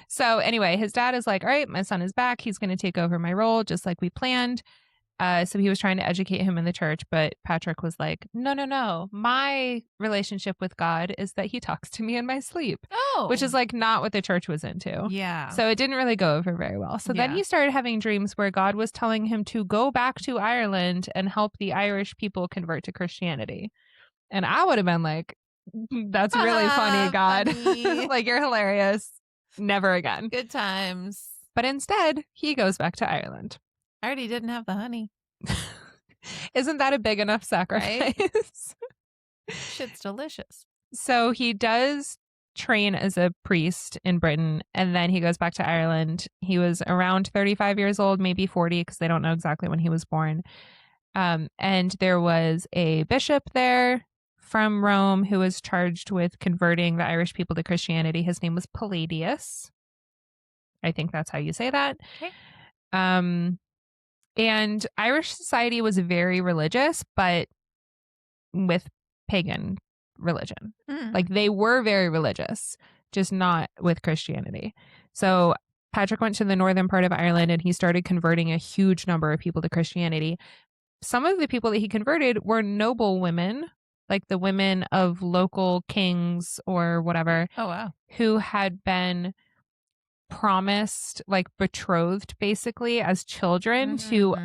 So anyway, his dad is like, all right, my son is back. He's going to take over my role just like we planned. So he was trying to educate him in the church, but Patrick was like, no. My relationship with God is that he talks to me in my sleep. Oh. Which is like not what the church was into. Yeah. So it didn't really go over very well. So then he started having dreams where God was telling him to go back to Ireland and help the Irish people convert to Christianity. And I would have been like, that's really funny, God. Funny. Like, you're hilarious. Never again. Good times. But instead, he goes back to Ireland. I already didn't have the honey. Isn't that a big enough sacrifice? Right? Shit's delicious. So he does train as a priest in Britain, and then he goes back to Ireland. He was around 35 years old, maybe 40, because they don't know exactly when he was born. And there was a bishop there from Rome who was charged with converting the Irish people to Christianity. His name was Palladius. I think that's how you say that. Okay. And Irish society was very religious, but with pagan religion. Like, they were very religious, just not with Christianity. So Patrick went to the northern part of Ireland and he started converting a huge number of people to Christianity. Some of the people that he converted were noble women, like the women of local kings or whatever. Oh, wow. Who had been promised, like betrothed basically as children to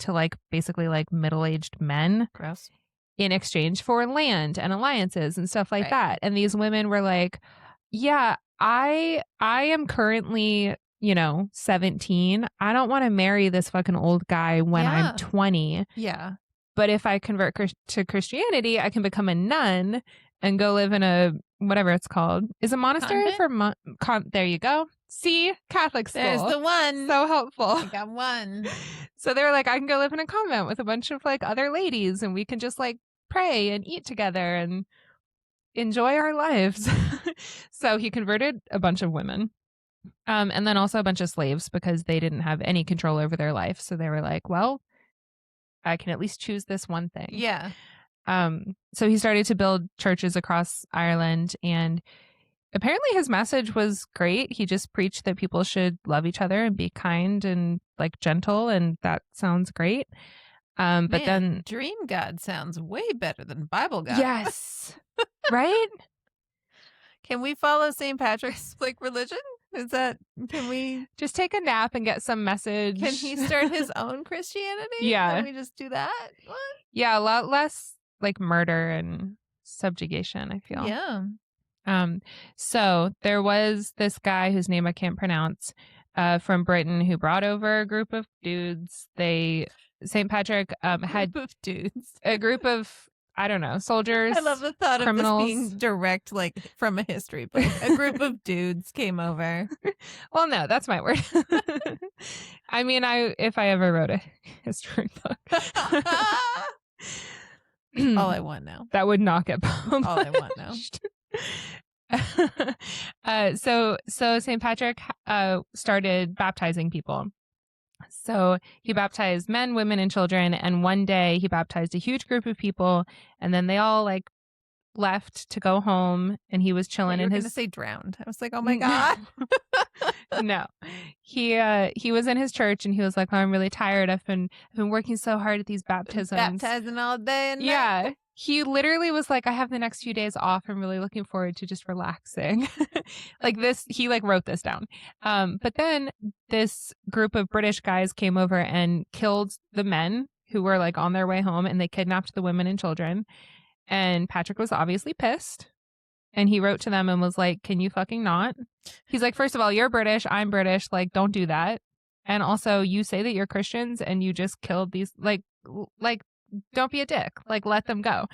like basically like middle-aged men. Gross. In exchange for land and alliances and stuff like that. And these women were like, yeah, I am currently, 17. I don't want to marry this fucking old guy when I'm 20. Yeah. But if I convert to Christianity, I can become a nun and go live in a, whatever it's called. Is a monastery Convent? for there you go. See, Catholic school. There's the one. So helpful. I got one. So they were like, I can go live in a convent with a bunch of like other ladies and we can just like pray and eat together and enjoy our lives. So he converted a bunch of women. And then also a bunch of slaves because they didn't have any control over their life. So they were like, well, I can at least choose this one thing. Yeah. So he started to build churches across Ireland, and apparently his message was great. He just preached that people should love each other and be kind and like gentle, and that sounds great. But Man, then Dream God sounds way better than Bible God. Yes. Right? Can we follow St. Patrick's like religion? Can we just take a nap and get some message? Can he start his own Christianity? Yeah. Can we just do that? What? Yeah, a lot less like murder and subjugation, I feel. Yeah. So there was this guy whose name I can't pronounce, from Britain, who brought over a group of dudes. St. Patrick had group of dudes. A group of, I don't know, soldiers. I love the thought criminals. of this being direct, like from a history book. A group of dudes came over. Well, no, that's my word. I mean, if I ever wrote a history book. All I want now. That would not get published. All I want now. So St. Patrick started baptizing people. So he baptized men, women, and children. And one day he baptized a huge group of people, and then they all like left to go home, and he was chilling in his. Going to say drowned. I was like, oh my God. No, he was in his church, and he was like, oh, I'm really tired. I've been working so hard at these baptisms, baptizing all day and night. Yeah. He literally was like, I have the next few days off. I'm really looking forward to just relaxing. Like this, he like wrote this down. But then this group of British guys came over and killed the men who were like on their way home, and they kidnapped the women and children. And Patrick was obviously pissed. And he wrote to them and was like, can you fucking not? He's like, first of all, you're British. I'm British. Like, don't do that. And also, you say that you're Christians and you just killed these, like, don't be a dick. Like, let them go.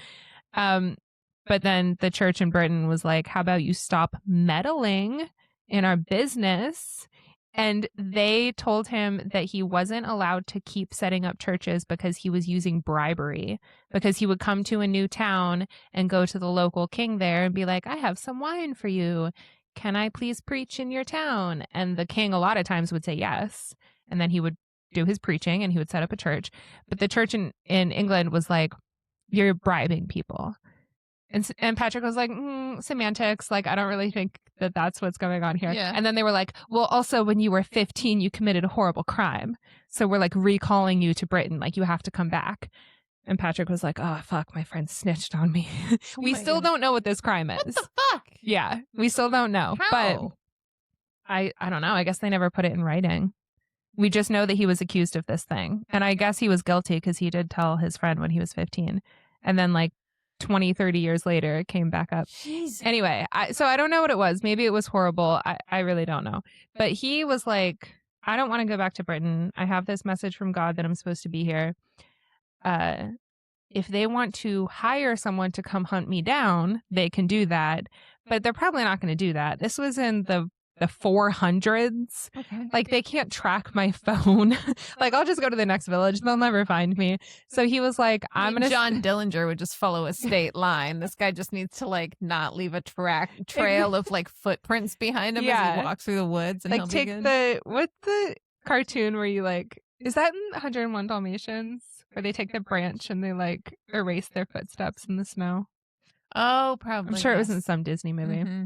But then the church in Britain was like, how about you stop meddling in our business? And they told him that he wasn't allowed to keep setting up churches because he was using bribery, because he would come to a new town and go to the local king there and be like, I have some wine for you. Can I please preach in your town? And the king a lot of times would say yes. And then he would do his preaching and he would set up a church. But the church in England was like, you're bribing people. And Patrick was like, semantics. Like, I don't really think that that's what's going on here. Yeah. And then they were like, well, also when you were 15, you committed a horrible crime. So we're like recalling you to Britain. Like, you have to come back. And Patrick was like, oh, fuck, my friend snitched on me. We still don't know what this crime is. What the fuck? Yeah, we still don't know. How? But I don't know. I guess they never put it in writing. We just know that he was accused of this thing. And I guess he was guilty because he did tell his friend when he was 15. And then like 20, 30 years later, it came back up. Jesus. Anyway, so I don't know what it was. Maybe it was horrible. I really don't know. But he was like, I don't want to go back to Britain. I have this message from God that I'm supposed to be here. If they want to hire someone to come hunt me down, they can do that. But they're probably not going to do that. This was in the 400s. Okay. Like, they can't track my phone. Like, I'll just go to the next village. They'll never find me. So he was like, I'm going to... John Dillinger would just follow a state line. This guy just needs to, like, not leave a trail of, like, footprints behind him as he walks through the woods. And like, he'll take be good. what's the cartoon where you, like... Is that in 101 Dalmatians? Where they take the branch and they, like, erase their footsteps in the snow? Oh, probably. I'm sure it was in some Disney movie. Mm-hmm.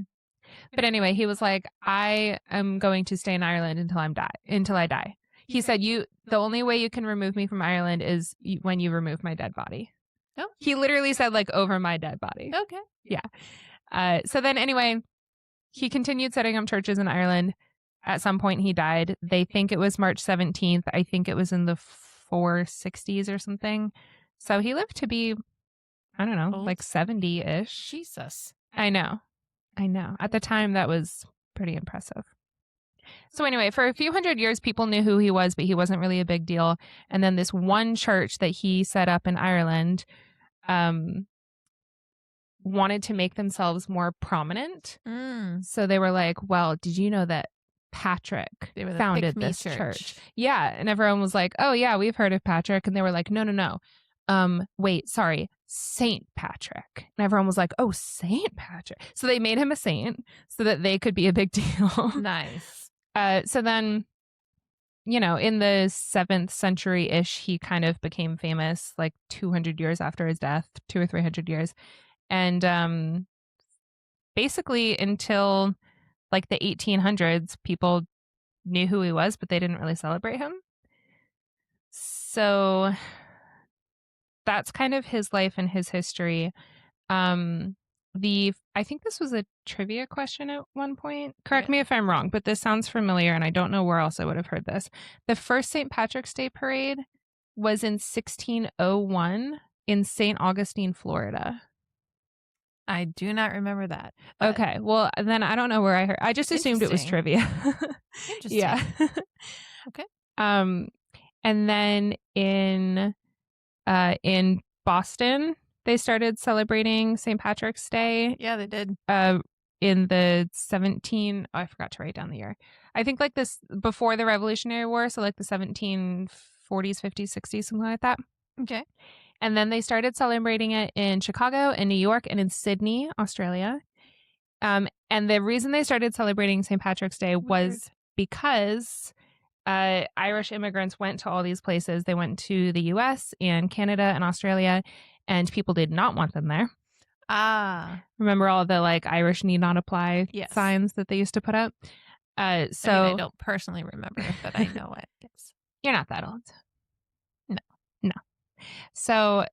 But anyway, he was like, I am going to stay in Ireland until I die. He said, the only way you can remove me from Ireland is when you remove my dead body. Oh. He literally said, like, over my dead body. Okay. Yeah. So then anyway, he continued setting up churches in Ireland. At some point he died. They think it was March 17th. I think it was in the 460s or something. So he lived to be, I don't know, like 70-ish. Jesus. I know. At the time, that was pretty impressive. So anyway, for a few hundred years, people knew who he was, but he wasn't really a big deal. And then this one church that he set up in Ireland wanted to make themselves more prominent. So they were like, well, did you know that Patrick founded this church? Yeah. And everyone was like, oh, yeah, we've heard of Patrick. And they were like, no. Wait, sorry, Saint Patrick. And everyone was like, oh, Saint Patrick. So they made him a saint so that they could be a big deal. Nice. So then, in the 7th century-ish, he kind of became famous, like 200 years after his death, 200 or 300 years. And basically until like the 1800s, people knew who he was, but they didn't really celebrate him. So that's kind of his life and his history. I think this was a trivia question at one point. Correct me if I'm wrong, but this sounds familiar, and I don't know where else I would have heard this. The first St. Patrick's Day parade was in 1601 in St. Augustine, Florida. I do not remember that. Okay, well, then I don't know where I heard. I just assumed it was trivia. Interesting. Yeah. Okay. And then in Boston, they started celebrating St. Patrick's Day. Yeah, they did. In the I forgot to write down the year. I think like this before the Revolutionary War, so like the 1740s, 50s, 60s, something like that. Okay. And then they started celebrating it in Chicago, in New York, and in Sydney, Australia. And the reason they started celebrating St. Patrick's Day was because Irish immigrants went to all these places. They went to the US and Canada and Australia, and people did not want them there. Remember all the like Irish need not apply signs that they used to put up? I don't personally remember it, but I know it. Yes. You're not that old. No. So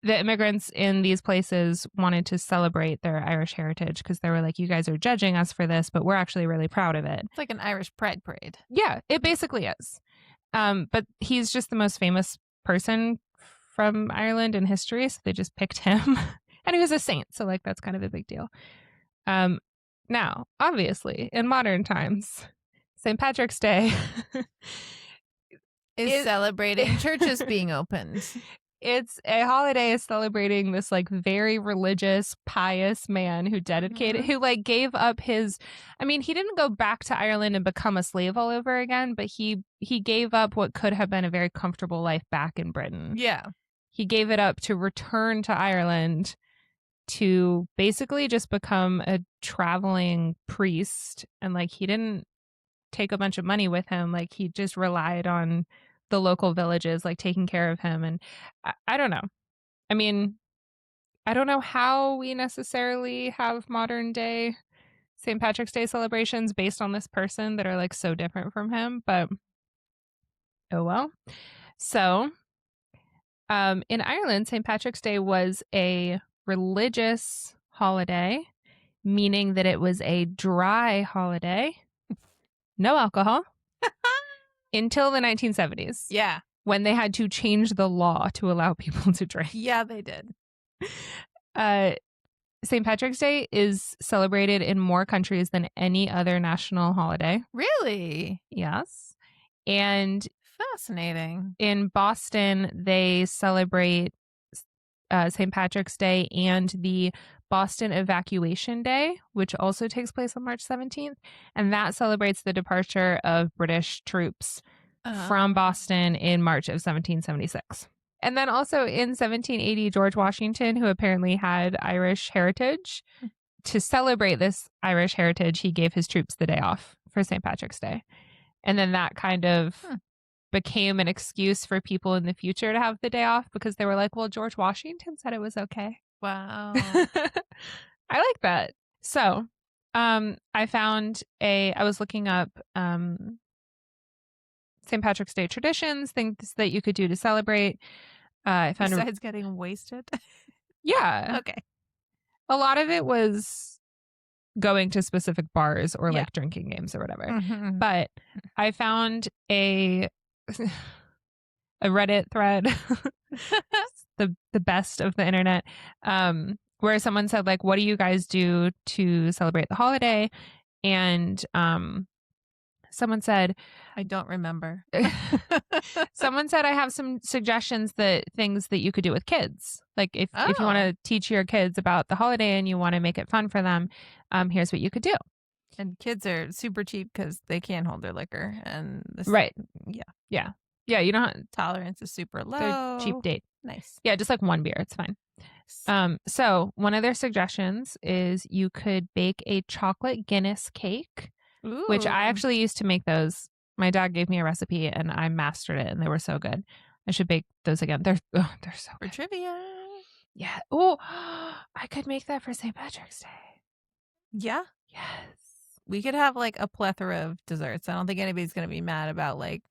the immigrants in these places wanted to celebrate their Irish heritage because they were like, you guys are judging us for this, but we're actually really proud of it. It's like an Irish pride parade. Yeah, it basically is. But he's just the most famous person from Ireland in history, so they just picked him. And he was a saint, so like that's kind of a big deal. Now, obviously, in modern times, St. Patrick's Day is celebrating churches being opened. It's a holiday celebrating this like very religious, pious man who dedicated, who like gave up his, I mean, he didn't go back to Ireland and become a slave all over again, but he gave up what could have been a very comfortable life back in Britain. Yeah. He gave it up to return to Ireland to basically just become a traveling priest. And like, he didn't take a bunch of money with him. Like, he just relied on the local villages like taking care of him. And I don't know. I mean, I don't know how we necessarily have modern day St. Patrick's Day celebrations based on this person that are like so different from him, but oh well. So in Ireland, St. Patrick's Day was a religious holiday, meaning that it was a dry holiday, no alcohol. Until the 1970s. Yeah. When they had to change the law to allow people to drink. Yeah, they did. St. Patrick's Day is celebrated in more countries than any other national holiday. Really? Yes. And fascinating. In Boston, they celebrate St. Patrick's Day and the Boston Evacuation Day, which also takes place on March 17th. And that celebrates the departure of British troops from Boston in March of 1776. And then also in 1780, George Washington, who apparently had Irish heritage, to celebrate this Irish heritage, he gave his troops the day off for St. Patrick's Day. And then that kind of became an excuse for people in the future to have the day off because they were like, well, George Washington said it was okay. Wow. I like that. So I was looking up St. Patrick's Day traditions, things that you could do to celebrate. I found besides getting wasted? Yeah. Okay. A lot of it was going to specific bars or like drinking games or whatever. Mm-hmm. But I found a Reddit thread, the best of the internet, where someone said like, what do you guys do to celebrate the holiday? And someone said, I don't remember. Someone said, I have some suggestions things that you could do with kids. Like if you want to teach your kids about the holiday and you want to make it fun for them, here's what you could do. And kids are super cheap because they can't hold their liquor. And right. Yeah. Yeah. Yeah. You don't tolerance is super low. They're cheap date. Nice. Yeah. Just like one beer. It's fine. So one of their suggestions is you could bake a chocolate Guinness cake. Ooh. Which I actually used to make those. My dad gave me a recipe and I mastered it and they were so good. I should bake those again. They're so good. For trivia. Yeah. Oh, I could make that for St. Patrick's Day. Yeah. Yes. We could have like a plethora of desserts. I don't think anybody's going to be mad about like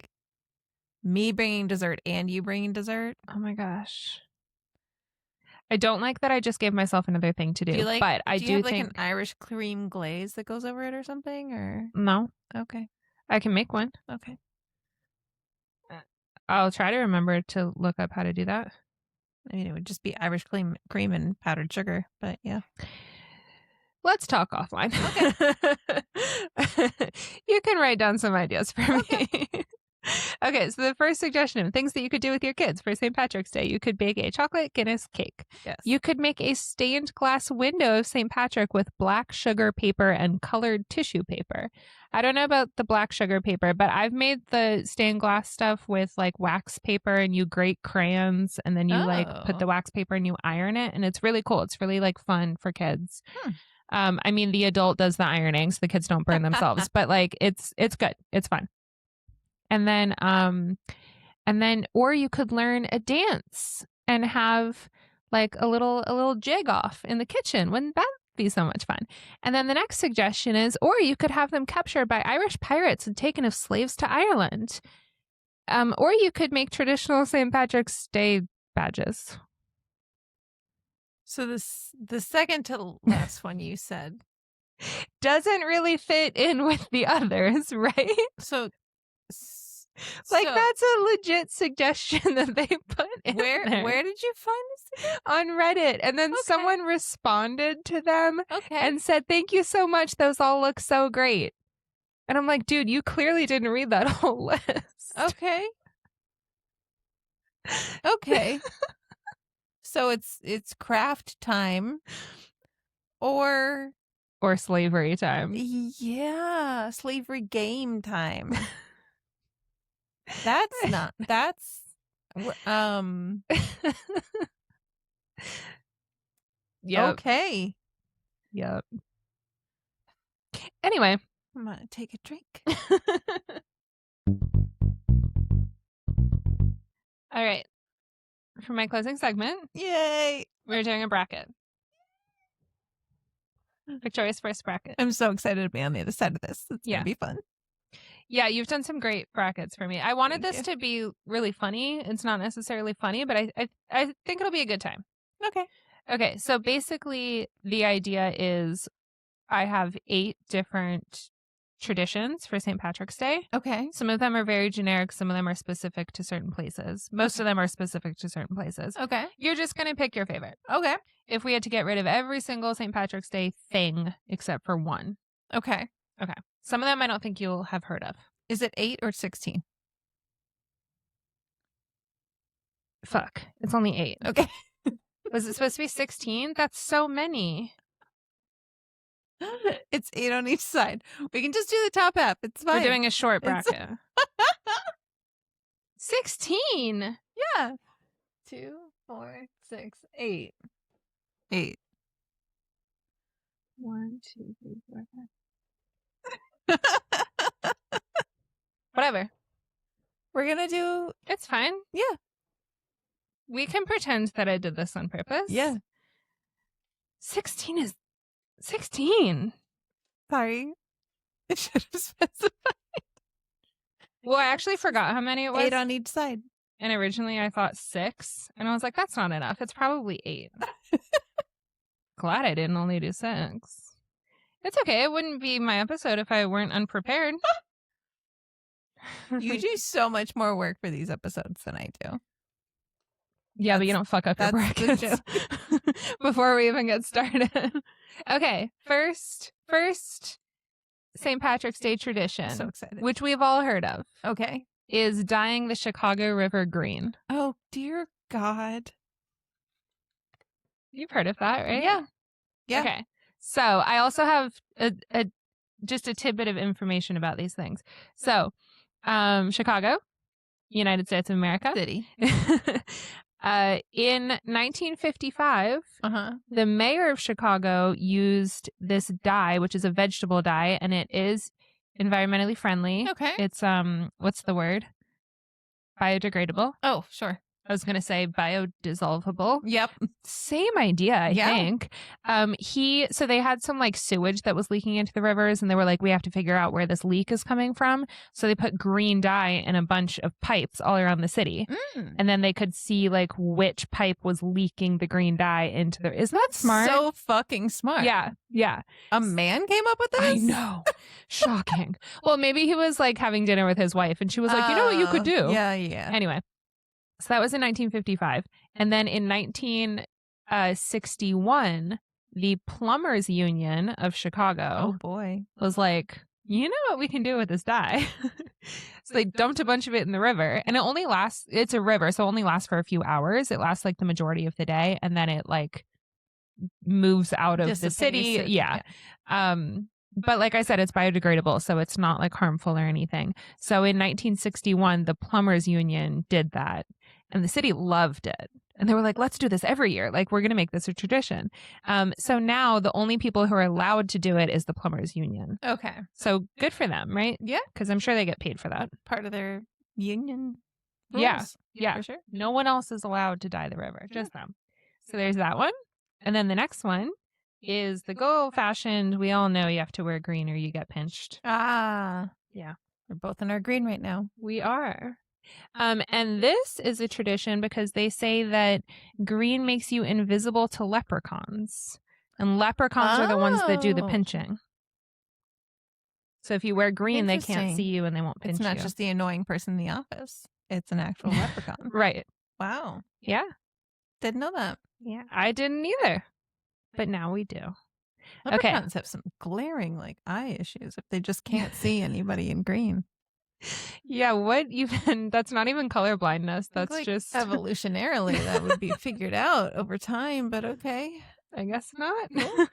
me bringing dessert and you bringing dessert. Oh my gosh. I don't like that I just gave myself another thing to do, but I do have, think like an Irish cream glaze that goes over it or something, or no. Okay, I can make one. Okay, I'll try to remember to look up how to do that. I mean, it would just be Irish cream and powdered sugar, but yeah. Let's talk offline. Okay. You can write down some ideas for me. Okay, so the first suggestion of things that you could do with your kids for St. Patrick's Day, you could bake a chocolate Guinness cake. Yes. You could make a stained glass window of St. Patrick with black sugar paper and colored tissue paper. I don't know about the black sugar paper, but I've made the stained glass stuff with like wax paper and you grate crayons and then you like put the wax paper and you iron it and it's really cool. It's really like fun for kids. I mean, the adult does the ironing so the kids don't burn themselves, but like it's good. It's fun. And then, or you could learn a dance and have like a little jig off in the kitchen. Wouldn't that be so much fun? And then the next suggestion is, or you could have them captured by Irish pirates and taken as slaves to Ireland. Or you could make traditional St. Patrick's Day badges. So the second to last one you said doesn't really fit in with the others, right? So that's a legit suggestion that they put in Where did you find this again? On Reddit. And then someone responded to them and said, "Thank you so much. Those all look so great." And I'm like, dude, you clearly didn't read that whole list. Okay. So it's craft time or slavery time. Yeah, slavery game time. Yep. Okay. Yep. Anyway, I'm gonna take a drink. All right. For my closing segment, yay! We're doing a bracket. Victoria's first bracket. I'm so excited to be on the other side of this. It's gonna be fun. Yeah, you've done some great brackets for me. I wanted this to be really funny. It's not necessarily funny, but I think it'll be a good time. Okay, so basically the idea is I have 8 different traditions for St. Patrick's Day. Okay. Some of them are very generic. Some of them are specific to certain places. Most of them are specific to certain places. Okay. You're just going to pick your favorite. Okay. If we had to get rid of every single St. Patrick's Day thing except for one. Okay. Some of them I don't think you'll have heard of. Is it 8 or 16? Fuck. It's only 8. Okay. Was it supposed to be 16? That's so many. It's 8 on each side. We can just do the top half. It's fine. We're doing a short bracket. 16. Yeah. 2, 4, 6, 8. 8. 1, 2, 3, 4, 5. Whatever. We're gonna do. It's fine. Yeah. We can pretend that I did this on purpose. Yeah. 16 is 16. Sorry. I should have specified. Well, I actually forgot how many it was. 8 on each side. And originally I thought 6. And I was like, that's not enough. It's probably 8. Glad I didn't only do 6. It's okay. It wouldn't be my episode if I weren't unprepared. You do so much more work for these episodes than I do. Yeah, but you don't fuck up your brackets before we even get started. Okay, first St. Patrick's Day tradition, So excited. which we've all heard of. Okay. Is dyeing the Chicago River green. Oh, dear God. You've heard of that, right? Yeah. Okay. So I also have just a tidbit of information about these things. So, Chicago, United States of America. City. In 1955, the mayor of Chicago used this dye, which is a vegetable dye, and it is environmentally friendly. Okay. It's, what's the word? Biodegradable. Oh, sure. I was going to say biodissolvable. Yep. Same idea, I think. So they had some like sewage that was leaking into the rivers, and they were like, we have to figure out where this leak is coming from. So they put green dye in a bunch of pipes all around the city. And then they could see like which pipe was leaking the green dye into the. Isn't that smart? So fucking smart. Yeah. Yeah. A man came up with this? I know. Shocking. Well, maybe he was like having dinner with his wife and she was like, you know what you could do? Yeah. Anyway. So that was in 1955. And then in 1961, the Plumbers Union of Chicago was like, you know what we can do with this dye? So they dumped a bunch of it in the river. And it only lasts, it's a river, so it only lasts for a few hours. It lasts like the majority of the day. And then it like moves out of the city. Yeah. But like I said, it's biodegradable, so it's not like harmful or anything. So in 1961, the Plumbers Union did that. And the city loved it. And they were like, let's do this every year. Like, we're going to make this a tradition. So now the only people who are allowed to do it is the Plumbers Union. Okay. So good for them, right? Yeah. Because I'm sure they get paid for that. Part of their union rules. Yeah. For sure. No one else is allowed to dye the river, just them. So there's that one. And then the next one is the good old-fashioned, we all know you have to wear green or you get pinched. Ah. Yeah. We're both in our green right now. We are. And this is a tradition because they say that green makes you invisible to leprechauns. And leprechauns are the ones that do the Oh. pinching. So if you wear green, they can't see Interesting. you and they won't pinch It's not you. just the annoying person in the office. It's an actual leprechaun. Right. Wow. Yeah. Didn't know that. Yeah. I didn't either. But now we do. Okay. Leprechauns have some glaring like eye issues if they just can't see anybody in green. Yeah, what even? That's not even color blindness. That's like just evolutionarily that would be figured out over time, but okay. I guess not. Cool.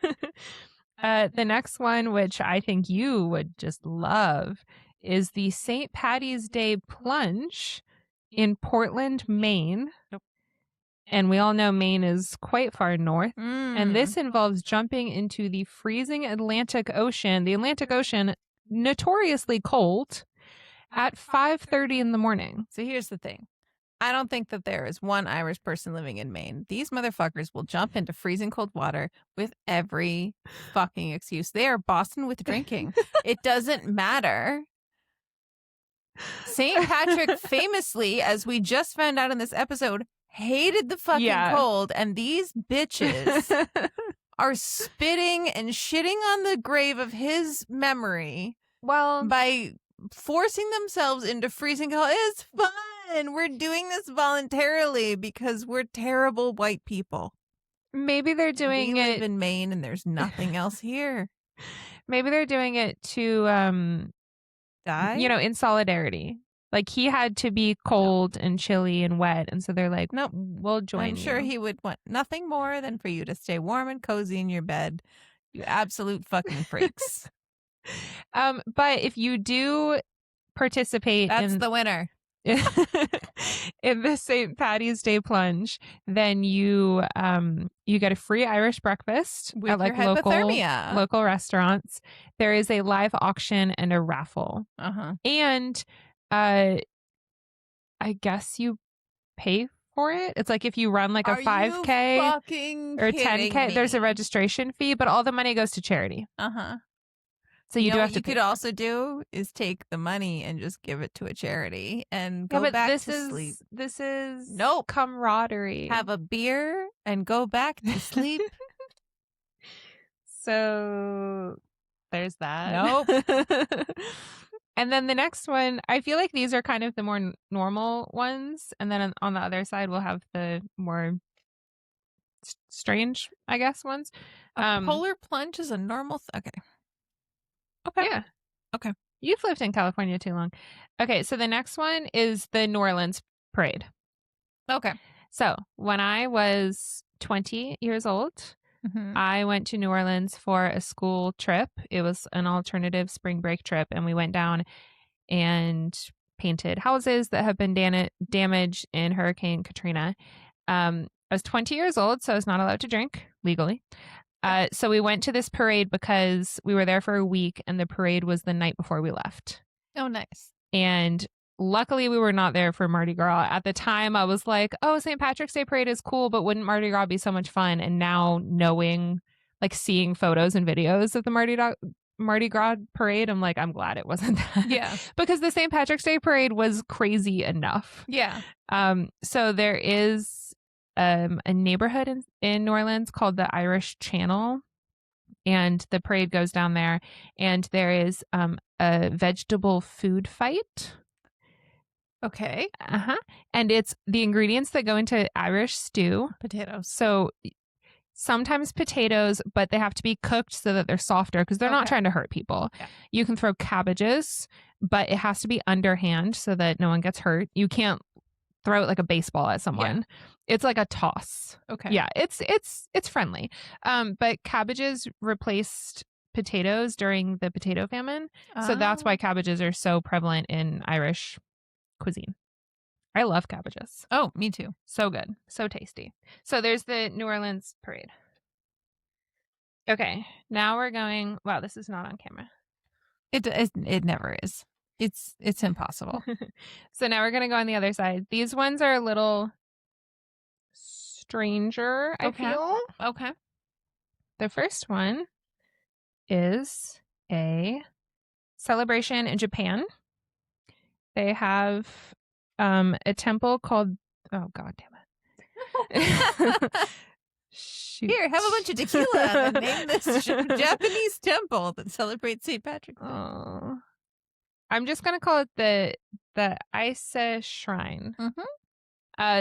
The next one, which I think you would just love, is the St. Patty's Day plunge in Portland, Maine. Nope. And we all know Maine is quite far north. Mm. And this involves jumping into the freezing Atlantic Ocean. The Atlantic Ocean, notoriously cold, at 5:30 in the morning. So here's the thing. I don't think that there is one Irish person living in Maine. These motherfuckers will jump into freezing cold water with every fucking excuse. They are Boston with drinking. It doesn't matter. St. Patrick famously, as we just found out in this episode, hated the fucking cold, and these bitches are spitting and shitting on the grave of his memory by forcing themselves into freezing cold. It's fun. We're doing this voluntarily because we're terrible white people. Maybe they're doing we it live in Maine and there's nothing else here. Maybe they're doing it to die, in solidarity. Like he had to be cold and chilly and wet, and so they're like, nope, we'll join I'm sure he would want nothing more than for you to stay warm and cozy in your bed. You absolute fucking freaks. But if you do participate, that's the winner. In the St. Patty's Day plunge, then you get a free Irish breakfast with at like local restaurants. There is a live auction and a raffle. And I guess you pay for it. It's like if you run like a 5K or 10K, there's a registration fee, but all the money goes to charity. So you do have to. You could also do is take the money and just give it to a charity and go back to sleep. This is nope camaraderie. Have a beer and go back to sleep. So there's that. Nope. And then the next one, I feel like these are kind of the more normal ones, and then on the other side we'll have the more strange, I guess, ones. Polar plunge is a normal. Okay. Yeah. Okay. You've lived in California too long. Okay, so the next one is the New Orleans parade. Okay. So when I was 20 years old, I went to New Orleans for a school trip. It was an alternative spring break trip, and we went down and painted houses that have been damaged in Hurricane Katrina. I was 20 years old, so I was not allowed to drink legally. So we went to this parade because we were there for a week, and the parade was the night before we left. Oh, nice. And luckily we were not there for Mardi Gras. At the time I was like, oh, St. Patrick's Day parade is cool, but wouldn't Mardi Gras be so much fun? And now knowing, like seeing photos and videos of the Mardi Gras parade, I'm like, I'm glad it wasn't that. Yeah. Because the St. Patrick's Day parade was crazy enough. Yeah. So there is a neighborhood in New Orleans called the Irish Channel, and the parade goes down there, and there is a vegetable food fight. Okay. And it's the ingredients that go into Irish stew. Potatoes. So sometimes potatoes, but they have to be cooked so that they're softer because they're not trying to hurt people. Yeah. You can throw cabbages, but it has to be underhand so that no one gets hurt. You can't throw it like a baseball at someone. Yeah. It's like a toss. Okay. Yeah, it's friendly. But cabbages replaced potatoes during the potato famine. So that's why cabbages are so prevalent in Irish cuisine. I love cabbages. Oh, me too. So good. So tasty. So there's the New Orleans parade. Okay. Now we're going. Wow, this is not on camera. It never is. It's impossible. So now we're going to go on the other side. These ones are a little stranger, I feel. Okay. The first one is a celebration in Japan. They have a temple called, oh god damn it. Shoot. Here, have a bunch of tequila and then name this Japanese temple that celebrates St. Patrick's Day. Oh. I'm just gonna call it the Ise Shrine.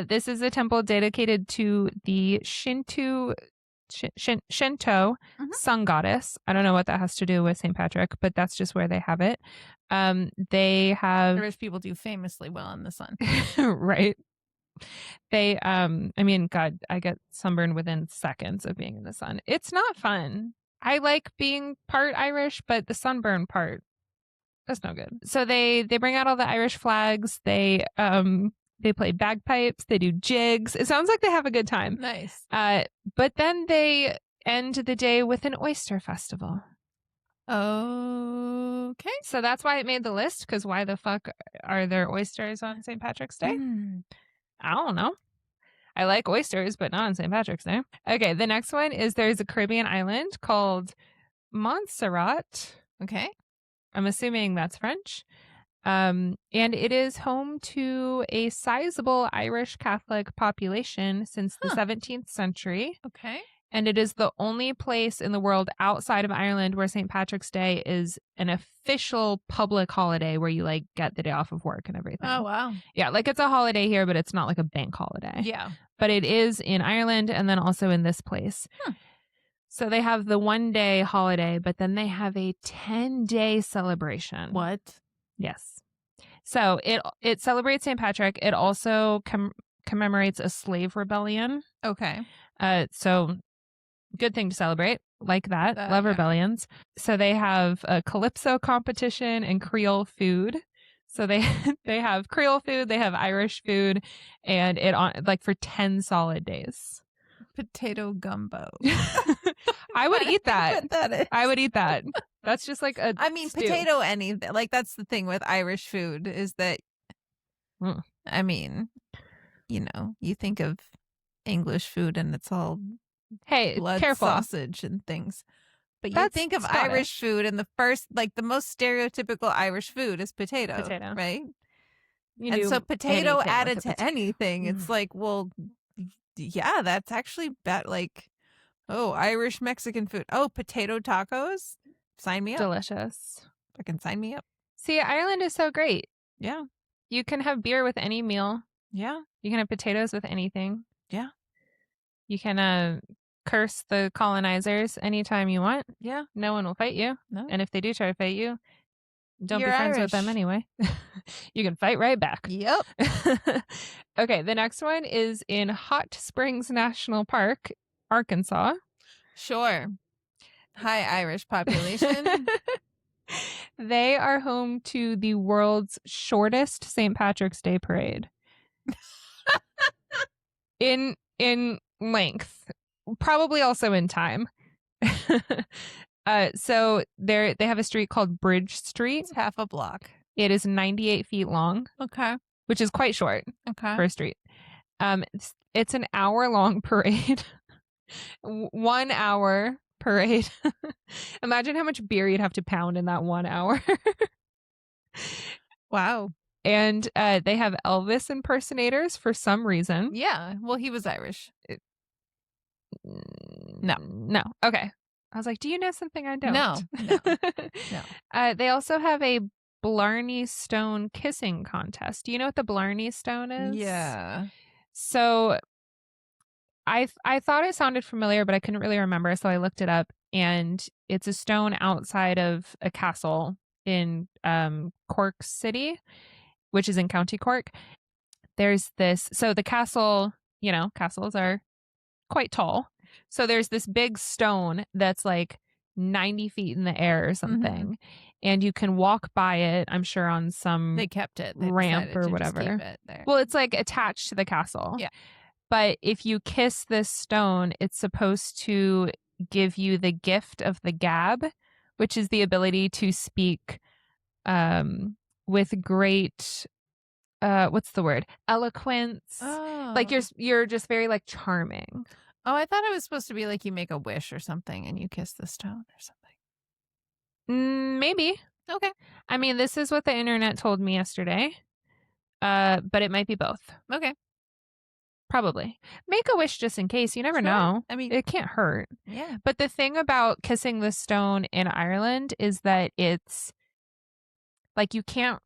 This is a temple dedicated to the Shinto sun goddess. I don't know what that has to do with St. Patrick, but that's just where they have it. They have Irish people do famously well in the sun. right. They I mean, God, I get sunburned within seconds of being in the sun. It's not fun. I like being part Irish, but the sunburn part, that's no good. So they bring out all the Irish flags. They play bagpipes. They do jigs. It sounds like they have a good time. Nice. But then they end the day with an oyster festival. Okay. So that's why it made the list, because why the fuck are there oysters on St. Patrick's Day? I don't know. I like oysters, but not on St. Patrick's Day. Okay, the next one is there's a Caribbean island called Montserrat. Okay. I'm assuming that's French. And it is home to a sizable Irish Catholic population since the 17th century. Okay. And it is the only place in the world outside of Ireland where St. Patrick's Day is an official public holiday where you like get the day off of work and everything. Oh, wow. Yeah, like it's a holiday here, but it's not like a bank holiday. Yeah. But it is in Ireland and then also in this place. So they have the 1-day holiday, but then they have a 10-day celebration. What? Yes. So it celebrates St. Patrick. It also commemorates a slave rebellion. Okay. So good thing to celebrate. Like that. Love rebellions. So they have a calypso competition and Creole food. So they have Creole food, they have Irish food, and it on like for 10 solid days. Potato gumbo. I would eat that. What that is. I would eat that. That's just like a stew. Potato anything. Like that's the thing with Irish food is that I mean, you know, you think of English food and it's all blood careful. Sausage and things. But you think of Scottish. Irish food and the most stereotypical Irish food is potato. Right? And so potato added to anything, it's like, well, yeah, that's actually like, oh, Irish Mexican food. Oh, potato tacos? Sign me up. Delicious. Fucking sign me up. See, Ireland is so great. Yeah. You can have beer with any meal. Yeah. You can have potatoes with anything. Yeah. You can curse the colonizers anytime you want. Yeah. No one will fight you. No. And if they do try to fight you, don't You're be friends Irish. with them anyway. You can fight right back. Yep. Okay, the next one is in Hot Springs National Park, Arkansas. Sure. Hi, Irish population. They are home to the world's shortest St. Patrick's Day parade. in length, probably also in time. So they have a street called Bridge Street. It's half a block. It is 98 feet long. Okay. Which is quite short. Okay. For a street. It's an hour-long parade. 1 hour parade. Imagine how much beer you'd have to pound in that 1 hour. Wow. And they have Elvis impersonators for some reason. Yeah. Well, he was Irish. No. Okay. I was like, do you know something I don't? No. They also have a Blarney Stone kissing contest. Do you know what the Blarney Stone is? Yeah. So I thought it sounded familiar, but I couldn't really remember. So I looked it up, and it's a stone outside of a castle in Cork City, which is in County Cork. There's this. So the castle, you know, castles are quite tall. So there's this big stone that's like 90 feet in the air or something. And you can walk by it, I'm sure, on some They kept it. ramp or whatever. Well, it's like attached to the castle. Yeah. But if you kiss this stone, it's supposed to give you the gift of the gab, which is the ability to speak with great what's the word? Eloquence. Oh. Like you're just very like charming. Oh, I thought it was supposed to be like you make a wish or something and you kiss the stone or something. Maybe. Okay. I mean, this is what the internet told me yesterday. But it might be both. Okay. Probably. Make a wish just in case. You never Sure. know. I mean, it can't hurt. Yeah. But the thing about kissing the stone in Ireland is that it's like you can't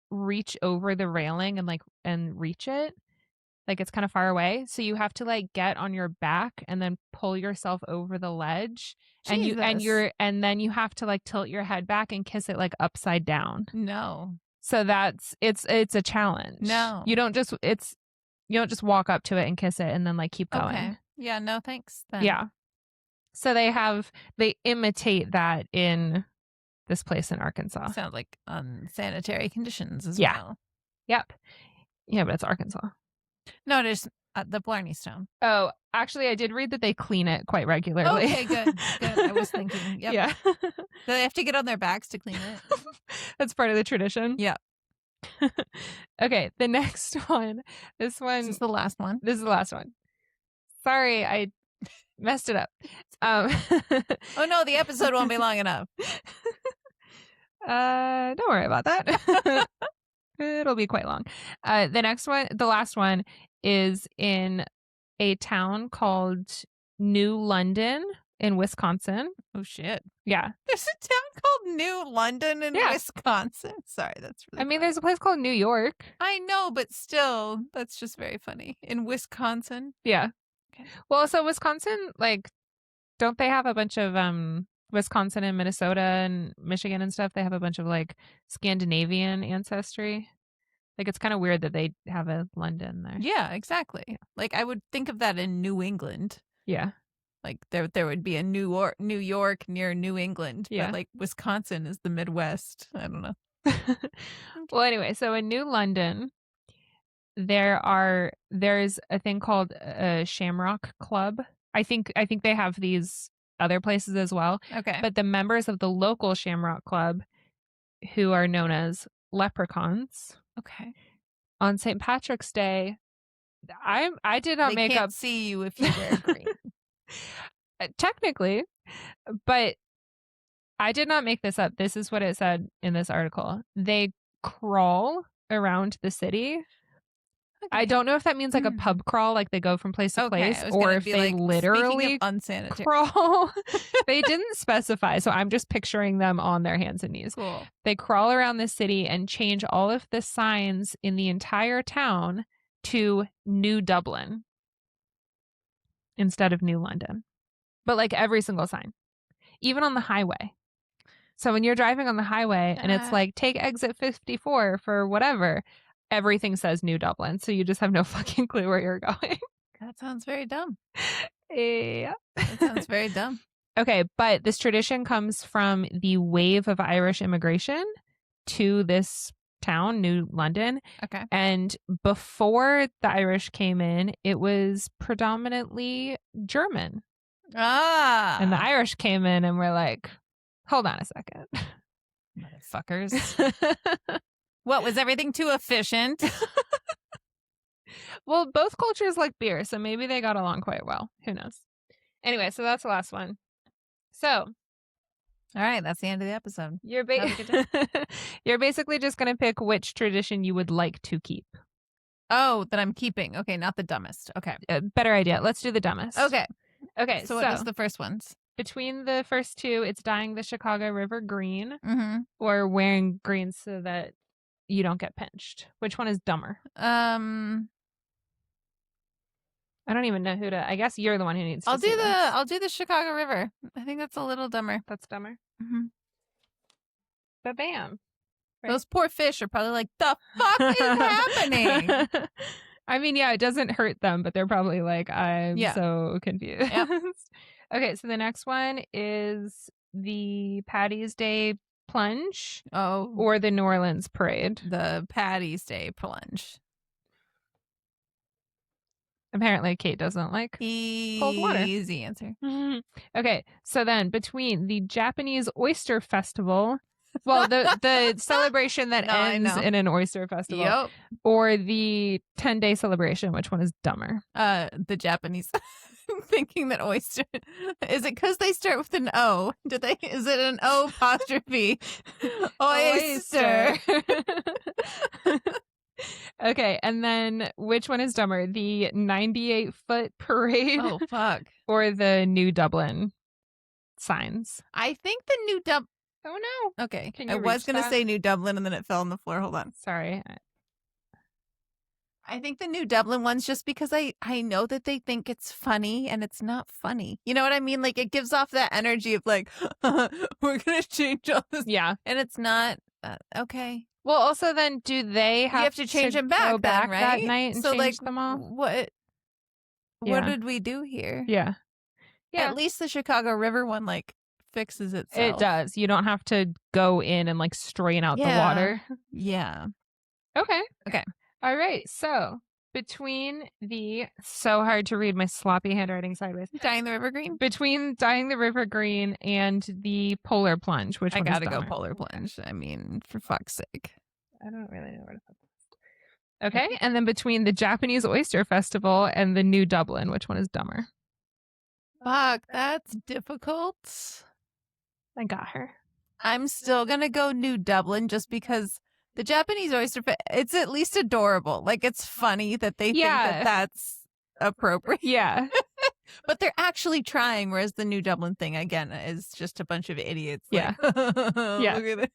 reach over the railing and reach it. Like it's kind of far away. So you have to like get on your back and then pull yourself over the ledge. Jesus. And then you have to like tilt your head back and kiss it like upside down. No. So it's a challenge. No. You don't just walk up to it and kiss it and then like keep going. Okay. Yeah, no thanks then. Yeah. So they imitate that in this place in Arkansas. Sounds like unsanitary conditions as Yeah. well. Yep. Yeah, but it's Arkansas. No, it is the Blarney Stone. Oh, actually, I did read that they clean it quite regularly. Okay, good. I was thinking, yep. Yeah. Do they have to get on their backs to clean it? That's part of the tradition. Yeah. Okay, the next one. This Is this the last one? This is the last one. Sorry, I messed it up. Oh no, the episode won't be long enough. Don't worry about that. It'll be quite long. The last one is in a town called New London in Wisconsin. Oh shit. Yeah. There's a town called New London in Wisconsin. Sorry, that's really funny. There's a place called New York. I know, but still, that's just very funny. In Wisconsin? Yeah. Okay. Well, so Wisconsin, like, don't they have a bunch of Wisconsin and Minnesota and Michigan and stuff? They have a bunch of like Scandinavian ancestry. Like it's kind of weird that they have a London there. Yeah, exactly. Like I would think of that in New England. Yeah. Like there would be a New York near New England. Yeah. But like Wisconsin is the Midwest. I don't know. Well, anyway, so in New London, there's a thing called a Shamrock Club. I think they have these other places as well. Okay. But the members of the local Shamrock Club, who are known as leprechauns, okay, on St. Patrick's Day, I did not they make can't up. see you if you wear green. Technically, but I did not make this up. This is what it said in this article. They crawl around the city. Okay. I don't know if that means like a pub crawl, like they go from place to place, or if they literally unsanitary crawl. They didn't specify, so I'm just picturing them on their hands and knees. Cool. They crawl around the city and change all of the signs in the entire town to New Dublin instead of New London. But like every single sign, even on the highway. So when you're driving on the highway and it's like, take exit 54 for whatever, everything says New Dublin. So you just have no fucking clue where you're going. That sounds very dumb. Yeah. That sounds very dumb. Okay, but this tradition comes from the wave of Irish immigration to this town, New London. Okay. And before the Irish came in, it was predominantly German. And the Irish came in and were like, hold on a second. Motherfuckers. What, was everything too efficient? Well, both cultures like beer, so maybe they got along quite well. Who knows? Anyway, so that's the last one. So, all right, that's the end of the episode. You're basically just going to pick which tradition you would like to keep. Oh, that I'm keeping. Okay, not the dumbest. Okay. Better idea. Let's do the dumbest. Okay. Okay, so what was the first ones? Between the first two, it's dyeing the Chicago River green or wearing green so that you don't get pinched. Which one is dumber? I don't even know who to. I guess you're the one who needs to. I'll do the Chicago River. I think that's a little dumber. That's dumber. But bam. Right. Those poor fish are probably like, the fuck is happening? I mean, yeah, it doesn't hurt them, but they're probably like, I'm so confused. Yep. Okay, so the next one is the Patty's Day plunge. Oh. Or the New Orleans parade. The Patty's Day plunge. Apparently, Kate doesn't like cold water. Easy answer. Okay, so then between the Japanese Oyster Festival, well, the celebration that ends in an oyster festival, or the 10-day celebration, which one is dumber? The Japanese. Thinking that oyster, is it because they start with an O? Is it an O apostrophe? Oyster. Okay, and then which one is dumber, the 98-foot parade Oh, fuck. or the New Dublin signs? I think the New Dublin. Oh no. Okay. Can I you was reach going to that? say New Dublin and then it fell on the floor. Hold on. Sorry. I think the New Dublin one's just because I know that they think it's funny and it's not funny. You know what I mean? Like, it gives off that energy of like, we're going to change all this. Yeah. And it's not. Okay. Well, also then do they You have to change them back, go back then, that right? night and So, change like, them all? what Yeah. did we do here? Yeah. Yeah. At least the Chicago River one, like, fixes itself. It does. You don't have to go in and like strain out the water. Yeah. Okay. Okay. All right. So between the so hard to read my sloppy handwriting sideways. Dyeing the river green? Between dyeing the river green and the polar plunge, which I one gotta is go dumber? polar plunge. I mean, for fuck's sake. I don't really know where to put this. Okay. And then between the Japanese Oyster Festival and the New Dublin, which one is dumber? Fuck, that's difficult. I got her. I'm still gonna go New Dublin just because the Japanese it's at least adorable. Like, it's funny that they think that that's appropriate. Yeah. But they're actually trying, whereas the New Dublin thing, again, is just a bunch of idiots. Yeah. Like, Yeah. Look at it.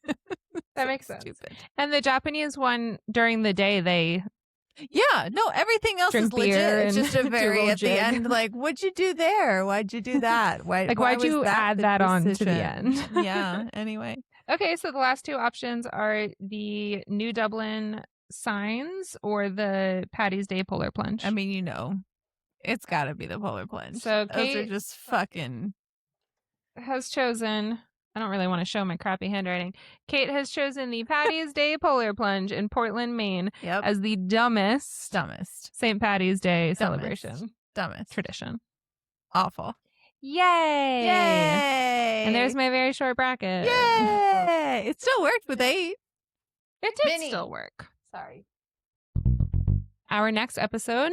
That makes sense. Stupid. And the Japanese one, during the day, they Yeah, no, everything else drink is legit. beer It's and just a do a very little at the jig. end, like, what'd you do there? Why'd you do that? Why'd why'd you was add the that on to the decision? end? Yeah, anyway. Okay, so the last two options are the New Dublin signs or the Paddy's Day polar plunge. I mean, you know, it's got to be the polar plunge. So those Kate are just fucking. has chosen. I don't really want to show my crappy handwriting. Kate has chosen the Paddy's Day polar plunge in Portland, Maine, Yep. as the dumbest St. Paddy's Day celebration Dumbest tradition. Awful. Yay! Yay! And there's my very short bracket. Yay! It still worked with 8. It did Mini. still work. Sorry. Our next episode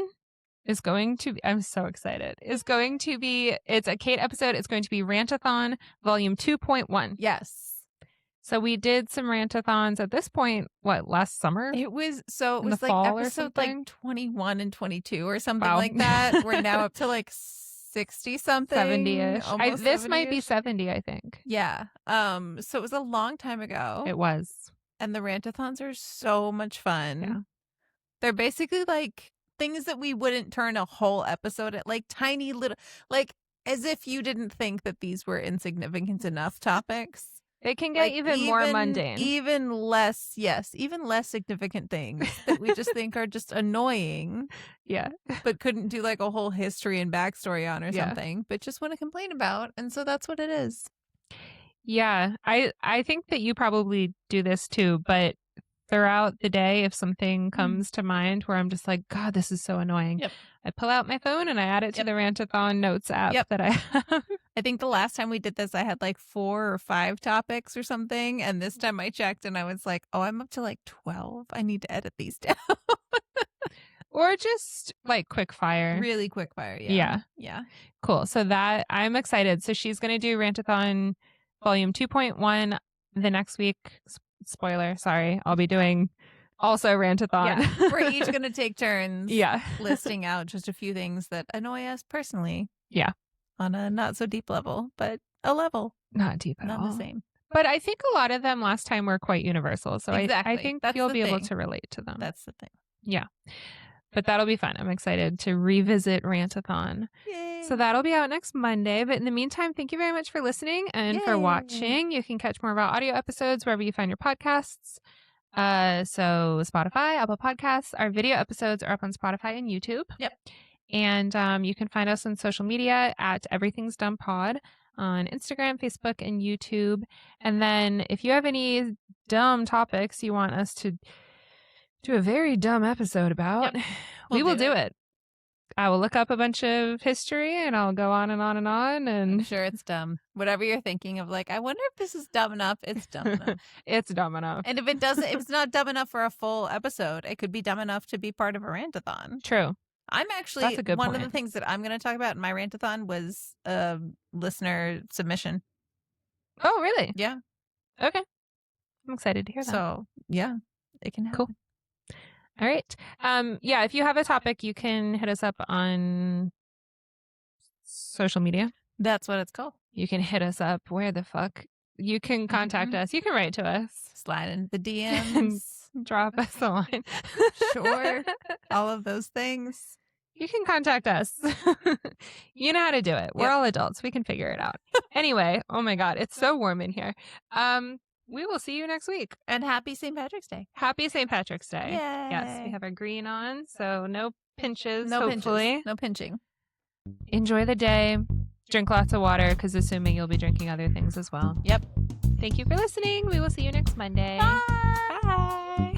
is going to be, I'm so excited. It's a Kate episode. It's going to be Rantathon Volume 2.1. Yes. So we did some Rantathons at this point, last summer? It was In the like fall or episode something? like 21 and 22 or something Wow. like that. We're now up to like 60 something. 70-ish. This might be 70-ish. 70, I think. Yeah. So it was a long time ago. It was. And the Rantathons are so much fun. Yeah. They're basically like things that we wouldn't turn a whole episode at, like tiny little, like as if you didn't think that these were insignificant enough topics. It can get even more mundane. Even less significant things that we just think are just annoying. Yeah. But couldn't do like a whole history and backstory on or Yeah. something, but just want to complain about. And so that's what it is. Yeah. I think that you probably do this too, but throughout the day, if something comes to mind where I'm just like, God, this is so annoying. Yep. I pull out my phone and I add it to the Rantathon notes app that I have. I think the last time we did this, I had like 4 or 5 topics or something. And this time I checked and I was like, oh, I'm up to like 12. I need to edit these down. Or just like quick fire. Really quick fire. Yeah. Yeah. Cool. So that I'm excited. So she's going to do Rantathon Volume 2.1 the next week. Spoiler. Sorry. I'll be doing also Rantathon. Yeah. We're each going to take turns. Yeah. Listing out just a few things that annoy us personally. Yeah. On a not so deep level, but a level. Not deep at not all. the same. But I think a lot of them last time were quite universal. So exactly. I think That's you'll the be able thing. to relate to them. That's the thing. Yeah. But that'll be fun. I'm excited to revisit Rantathon. Yay. So that'll be out next Monday. But in the meantime, thank you very much for listening and for watching. You can catch more of our audio episodes wherever you find your podcasts. So Spotify, Apple Podcasts. Our video episodes are up on Spotify and YouTube. Yep. And you can find us on social media at Everything's Dumb Pod on Instagram, Facebook, and YouTube. And then if you have any dumb topics you want us to do a very dumb episode about, we will do it. I will look up a bunch of history and I'll go on and on and on. And I'm sure it's dumb. Whatever you're thinking of, like, I wonder if this is dumb enough. It's dumb enough. It's dumb enough. And if it's not dumb enough for a full episode, it could be dumb enough to be part of a Rantathon. True. I'm actually, That's a good one point. of the things that I'm going to talk about in my Rantathon was listener submission. Oh, really? Yeah. Okay. I'm excited to hear that. So, yeah, it can happen. Cool. All right. Yeah, if you have a topic, you can hit us up on social media. That's what it's called. You can hit us up. Where the fuck? You can contact us. You can write to us. Slide in the DMs. Drop us a line. Sure. All of those things. You can contact us. You know how to do it. We're all adults. We can figure it out. Anyway, oh my God, it's so warm in here. We will see you next week. And happy St. Patrick's Day. Happy St. Patrick's Day. Yay. Yes, we have our green on, so no pinches, No hopefully. pinches. No pinching. Enjoy the day. Drink lots of water, because assuming you'll be drinking other things as well. Yep. Thank you for listening. We will see you next Monday. Bye. Bye.